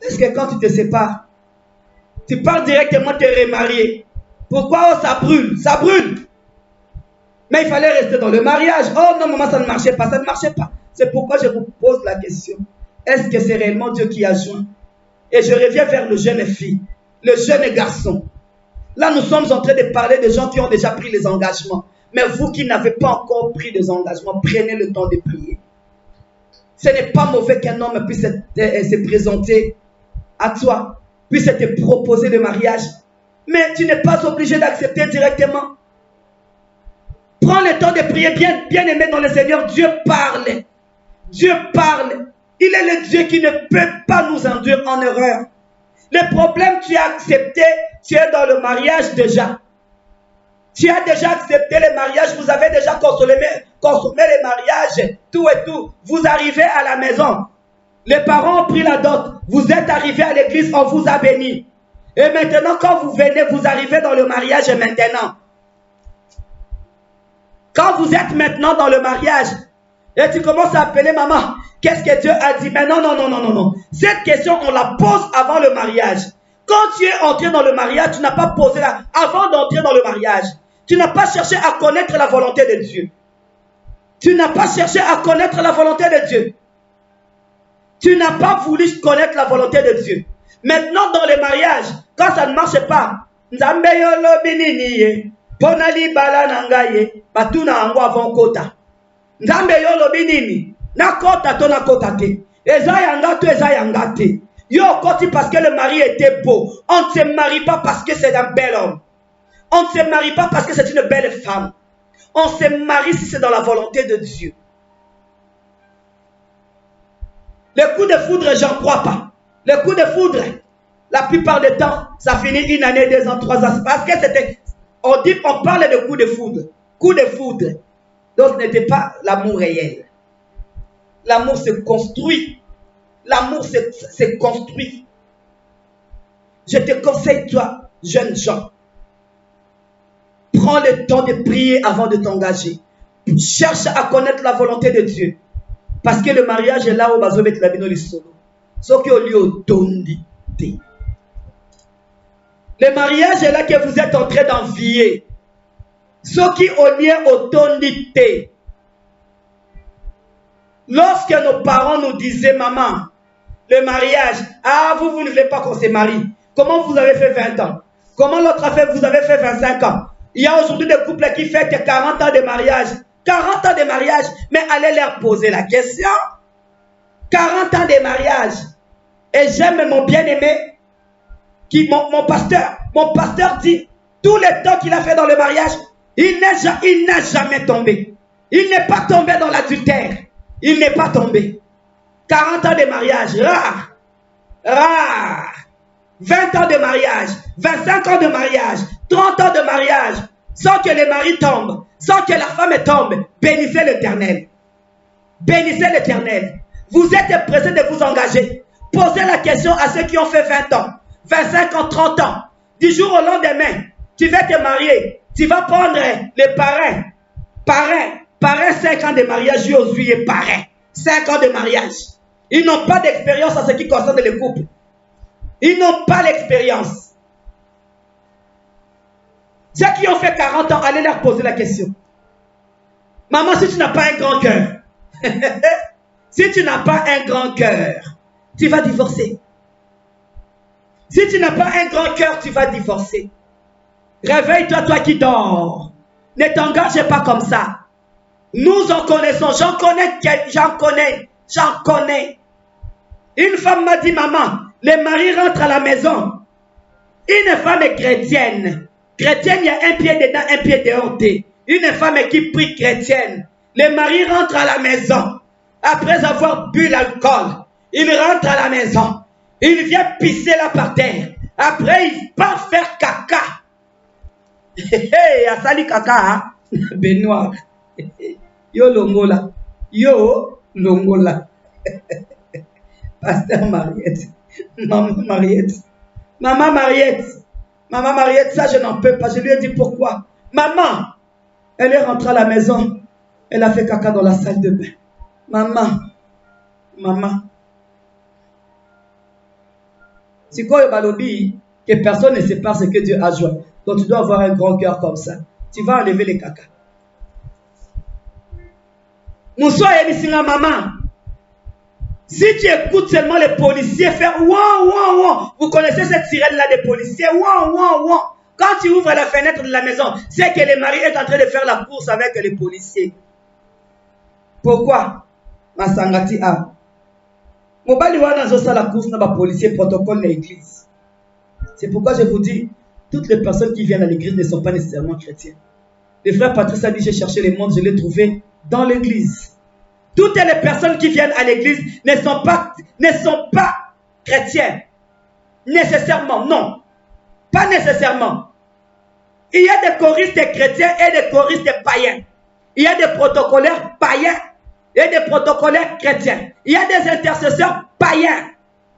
Est-ce que quand tu te sépares, tu pars directement te remarier? Pourquoi? Oh, ça brûle, ça brûle. Mais il fallait rester dans le mariage. Oh non, maman, ça ne marchait pas, ça ne marchait pas. C'est pourquoi je vous pose la question. Est-ce que c'est réellement Dieu qui a joint? Et je reviens vers le jeune fille, le jeune garçon. Là, nous sommes en train de parler de gens qui ont déjà pris les engagements. Mais vous qui n'avez pas encore pris des engagements, prenez le temps de prier. Ce n'est pas mauvais qu'un homme puisse se présenter à toi, puisse te proposer le mariage. Mais tu n'es pas obligé d'accepter directement. Prends le temps de prier, bien aimé dans le Seigneur. Dieu parle. Dieu parle. Il est le Dieu qui ne peut pas nous induire en erreur. Le problème, tu as accepté, tu es dans le mariage déjà. Tu as déjà accepté le mariage, vous avez déjà consommé le mariage, tout et tout. Vous arrivez à la maison. Les parents ont pris la dot. Vous êtes arrivés à l'église, on vous a béni. Et maintenant, quand vous venez, vous arrivez dans le mariage maintenant. Quand vous êtes maintenant dans le mariage, et tu commences à appeler maman, qu'est-ce que Dieu a dit? Mais non, non, non, non, non, non. Cette question, on la pose avant le mariage. Quand tu es entré dans le mariage, tu n'as pas posé la... Avant d'entrer dans le mariage, tu n'as pas cherché à connaître la volonté de Dieu. Tu n'as pas cherché à connaître la volonté de Dieu. Tu n'as pas voulu connaître la volonté de Dieu. Maintenant, dans le mariage, quand ça ne marche pas, Nzambe yolo binini ponali bala nangaye batuna ango avant kota. Nzambe yolo binini na kota to na kota te. Eza yanga to eza yanga te. Yo koti parce que le mari était beau. On ne se marie pas parce que c'est un bel homme. On ne se marie pas parce que c'est une belle femme. On se marie si c'est dans la volonté de Dieu. Le coup de foudre, j'en crois pas. Le coup de foudre, la plupart du temps, ça finit 1 année, 2 ans, 3 ans. Parce que c'était, on parle de coup de foudre. Coup de foudre. Donc, ce n'était pas l'amour réel. L'amour se construit. L'amour se construit. Je te conseille, toi, jeune gens, prends le temps de prier avant de t'engager. Cherche à connaître la volonté de Dieu. Parce que le mariage est là où bazo met la bino lisolo. Ce qui au lieu d'ondité. Le mariage est là que vous êtes en train d'envier. Ce qui au lieu d'ondité. Lorsque nos parents nous disaient, maman, le mariage, ah, vous ne voulez pas qu'on se marie. Comment vous avez fait 20 ans? Comment l'autre a fait, vous avez fait 25 ans? Il y a aujourd'hui des couples qui fêtent 40 ans de mariage. 40 ans de mariage, mais allez leur poser la question. 40 ans de mariage. Et j'aime mon bien-aimé, mon pasteur dit, tout le temps qu'il a fait dans le mariage, il n'a jamais tombé. Il n'est pas tombé dans l'adultère. Il n'est pas tombé. 40 ans de mariage, rare. Rare. 20 ans de mariage, 25 ans de mariage, 30 ans de mariage, sans que le mari tombe, sans que la femme tombe. Bénissez l'Éternel. Bénissez l'Éternel. Vous êtes pressés de vous engager. Posez la question à ceux qui ont fait 20 ans, 25 ans, 30 ans. Du jour au lendemain, tu vas te marier. Tu vas prendre les parrains. Parrain 5 ans de mariage, Josué parrain. 5 ans de mariage. Ils n'ont pas d'expérience en ce qui concerne le couple. Ils n'ont pas l'expérience. Ceux qui ont fait 40 ans, allez leur poser la question. Maman, si tu n'as pas un grand cœur, si tu n'as pas un grand cœur, tu vas divorcer. Si tu n'as pas un grand cœur, tu vas divorcer. Réveille-toi, toi qui dors. Ne t'engage pas comme ça. Nous en connaissons. J'en connais. Une femme m'a dit, maman, les maris rentrent à la maison. Une femme est chrétienne. Chrétienne, il y a un pied dedans, un pied dehors. Une femme qui prie chrétienne. Les maris rentrent à la maison. Après avoir bu l'alcool, il rentre à la maison. Il vient pisser là par terre. Après, il part faire caca. Hey, asali caca, hein? Benoît. Yo longola. Yo longola. Pasteur Mariette. Maman Mariette. Maman Mariette. Maman Mariette, ça je n'en peux pas. Je lui ai dit pourquoi. Maman, elle est rentrée à la maison. Elle a fait caca dans la salle de bain. Maman. Maman. C'est quoi le balobi que personne ne sait pas ce que Dieu a joué. Donc tu dois avoir un grand cœur comme ça. Tu vas enlever les caca. Moussoua et maman. Si tu écoutes seulement les policiers faire wow, wow, wow. Vous connaissez cette sirène là des policiers wow, wow, wow. Quand tu ouvres la fenêtre de la maison, c'est que le mari est en train de faire la course avec les policiers. Pourquoi? Masangati a. Mobali wana zo la course na ba policier protocole de l'église. C'est pourquoi je vous dis, toutes les personnes qui viennent à l'église ne sont pas nécessairement chrétiennes. Le frère Patrice a dit, j'ai cherché le monde, je l'ai trouvé dans l'église. Toutes les personnes qui viennent à l'église ne sont pas chrétiennes. Nécessairement, non. Pas nécessairement. Il y a des choristes chrétiens et des choristes païens. Il y a des protocolaires païens et des protocolaires chrétiens. Il y a des intercesseurs païens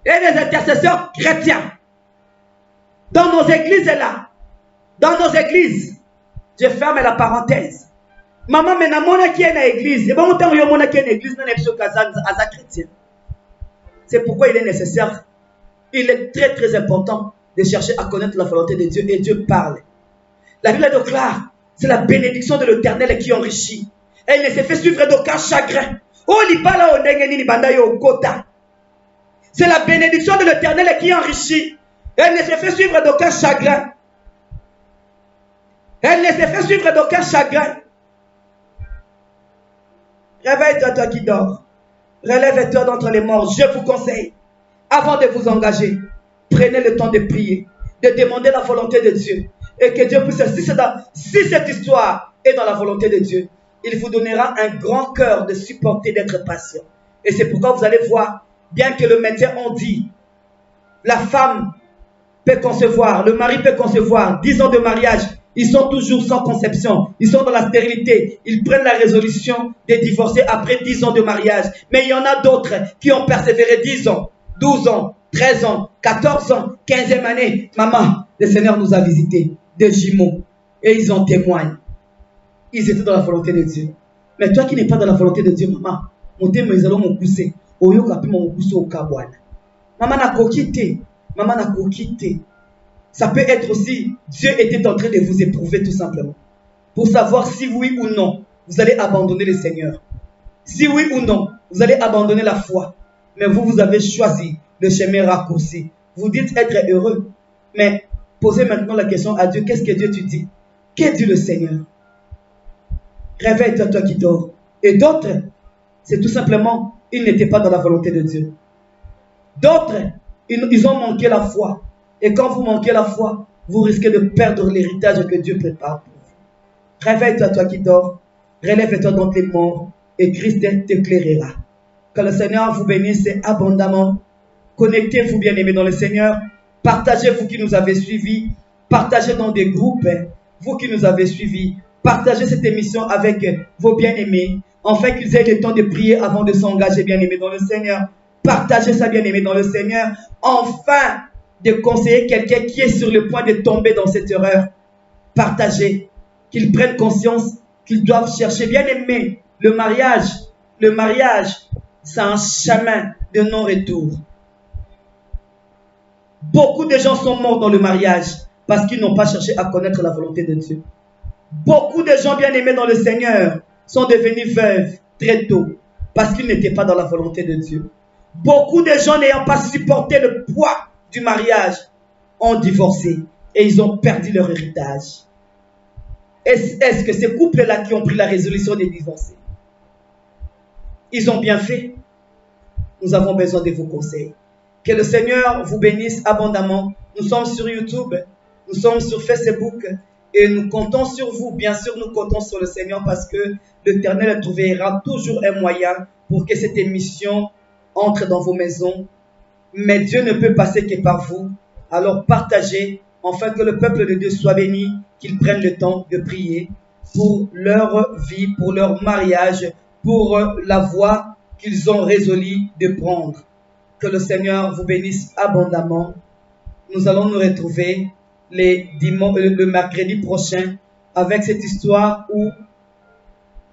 et des intercesseurs chrétiens. Dans nos églises là, dans nos églises, je ferme la parenthèse. Maman, mais namona qui est dans l'église, et bon temps yo mona qui est dans l'église, dans les chrétien. C'est pourquoi il est nécessaire, il est très très important de chercher à connaître la volonté de Dieu et Dieu parle. La Bible déclare, c'est la bénédiction de l'Éternel qui enrichit. Elle ne se fait suivre d'aucun chagrin. C'est la bénédiction de l'Éternel qui enrichit. Elle ne se fait suivre d'aucun chagrin. Elle ne se fait suivre d'aucun chagrin. Réveille-toi, toi qui dors. Relève-toi d'entre les morts. Je vous conseille, avant de vous engager, prenez le temps de prier, de demander la volonté de Dieu. Et que Dieu puisse, si cette histoire est dans la volonté de Dieu, il vous donnera un grand cœur de supporter, d'être patient. Et c'est pourquoi vous allez voir, bien que le médecin on dit, la femme peut concevoir, le mari peut concevoir, 10 ans de mariage, ils sont toujours sans conception, ils sont dans la stérilité, ils prennent la résolution de divorcer après 10 ans de mariage. Mais il y en a d'autres qui ont persévéré 10 ans, 12 ans, 13 ans, 14 ans, 15e année. Maman, le Seigneur nous a visités, des jumeaux, et ils en témoignent. Ils étaient dans la volonté de Dieu. Mais toi qui n'es pas dans la volonté de Dieu, maman, maman n'a coquité, maman n'a coquité. Ça peut être aussi, Dieu était en train de vous éprouver tout simplement. Pour savoir si oui ou non, vous allez abandonner le Seigneur. Si oui ou non, vous allez abandonner la foi. Mais vous avez choisi le chemin raccourci. Vous dites être heureux. Mais posez maintenant la question à Dieu. Qu'est-ce que Dieu te dit? Qu'est dit le Seigneur? Réveille-toi, toi qui dors. Et d'autres, c'est tout simplement, ils n'étaient pas dans la volonté de Dieu. D'autres, ils ont manqué la foi. Et quand vous manquez la foi, vous risquez de perdre l'héritage que Dieu prépare pour vous. Réveille-toi, toi qui dors. Relève-toi dans tes morts et Christ t'éclairera. Que le Seigneur vous bénisse abondamment. Connectez-vous, bien-aimés, dans le Seigneur. Partagez, vous qui nous avez suivis. Partagez dans des groupes, vous qui nous avez suivis. Partagez cette émission avec vos bien-aimés, afin qu'ils aient le temps de prier avant de s'engager, bien-aimés, dans le Seigneur. Partagez ça, bien-aimés, dans le Seigneur. Enfin, de conseiller quelqu'un qui est sur le point de tomber dans cette erreur. Partagez, qu'ils prennent conscience qu'ils doivent chercher, bien-aimés, le mariage, c'est un chemin de non-retour. Beaucoup de gens sont morts dans le mariage parce qu'ils n'ont pas cherché à connaître la volonté de Dieu. Beaucoup de gens bien-aimés dans le Seigneur sont devenus veuves très tôt parce qu'ils n'étaient pas dans la volonté de Dieu. Beaucoup de gens n'ayant pas supporté le poids du mariage ont divorcé et ils ont perdu leur héritage. Est-ce que ces couples-là qui ont pris la résolution de divorcer, ils ont bien fait? nous avons besoin de vos conseils. Que le Seigneur vous bénisse abondamment. Nous sommes sur YouTube, nous sommes sur Facebook et nous comptons sur vous. Bien sûr, nous comptons sur le Seigneur parce que l'Éternel trouvera toujours un moyen pour que cette émission entre dans vos maisons. Mais Dieu ne peut passer que par vous. Alors partagez, afin que le peuple de Dieu soit béni, qu'ils prennent le temps de prier pour leur vie, pour leur mariage, pour la voie qu'ils ont résolu de prendre. Que le Seigneur vous bénisse abondamment. Nous allons nous retrouver le mercredi prochain avec cette histoire où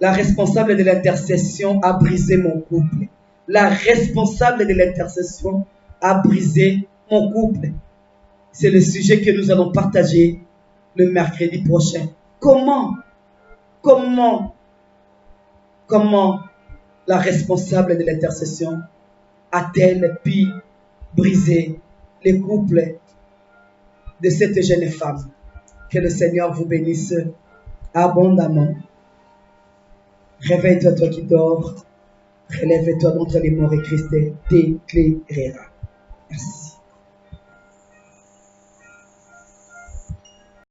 la responsable de l'intercession a brisé mon couple. La responsable de l'intercession a brisé mon couple. C'est le sujet que nous allons partager le mercredi prochain. Comment la responsable de l'intercession a-t-elle pu briser les couples de cette jeune femme? Que le Seigneur vous bénisse abondamment. Réveille-toi, toi qui dors. Relève-toi d'entre les morts et Christ t'éclairera. Merci.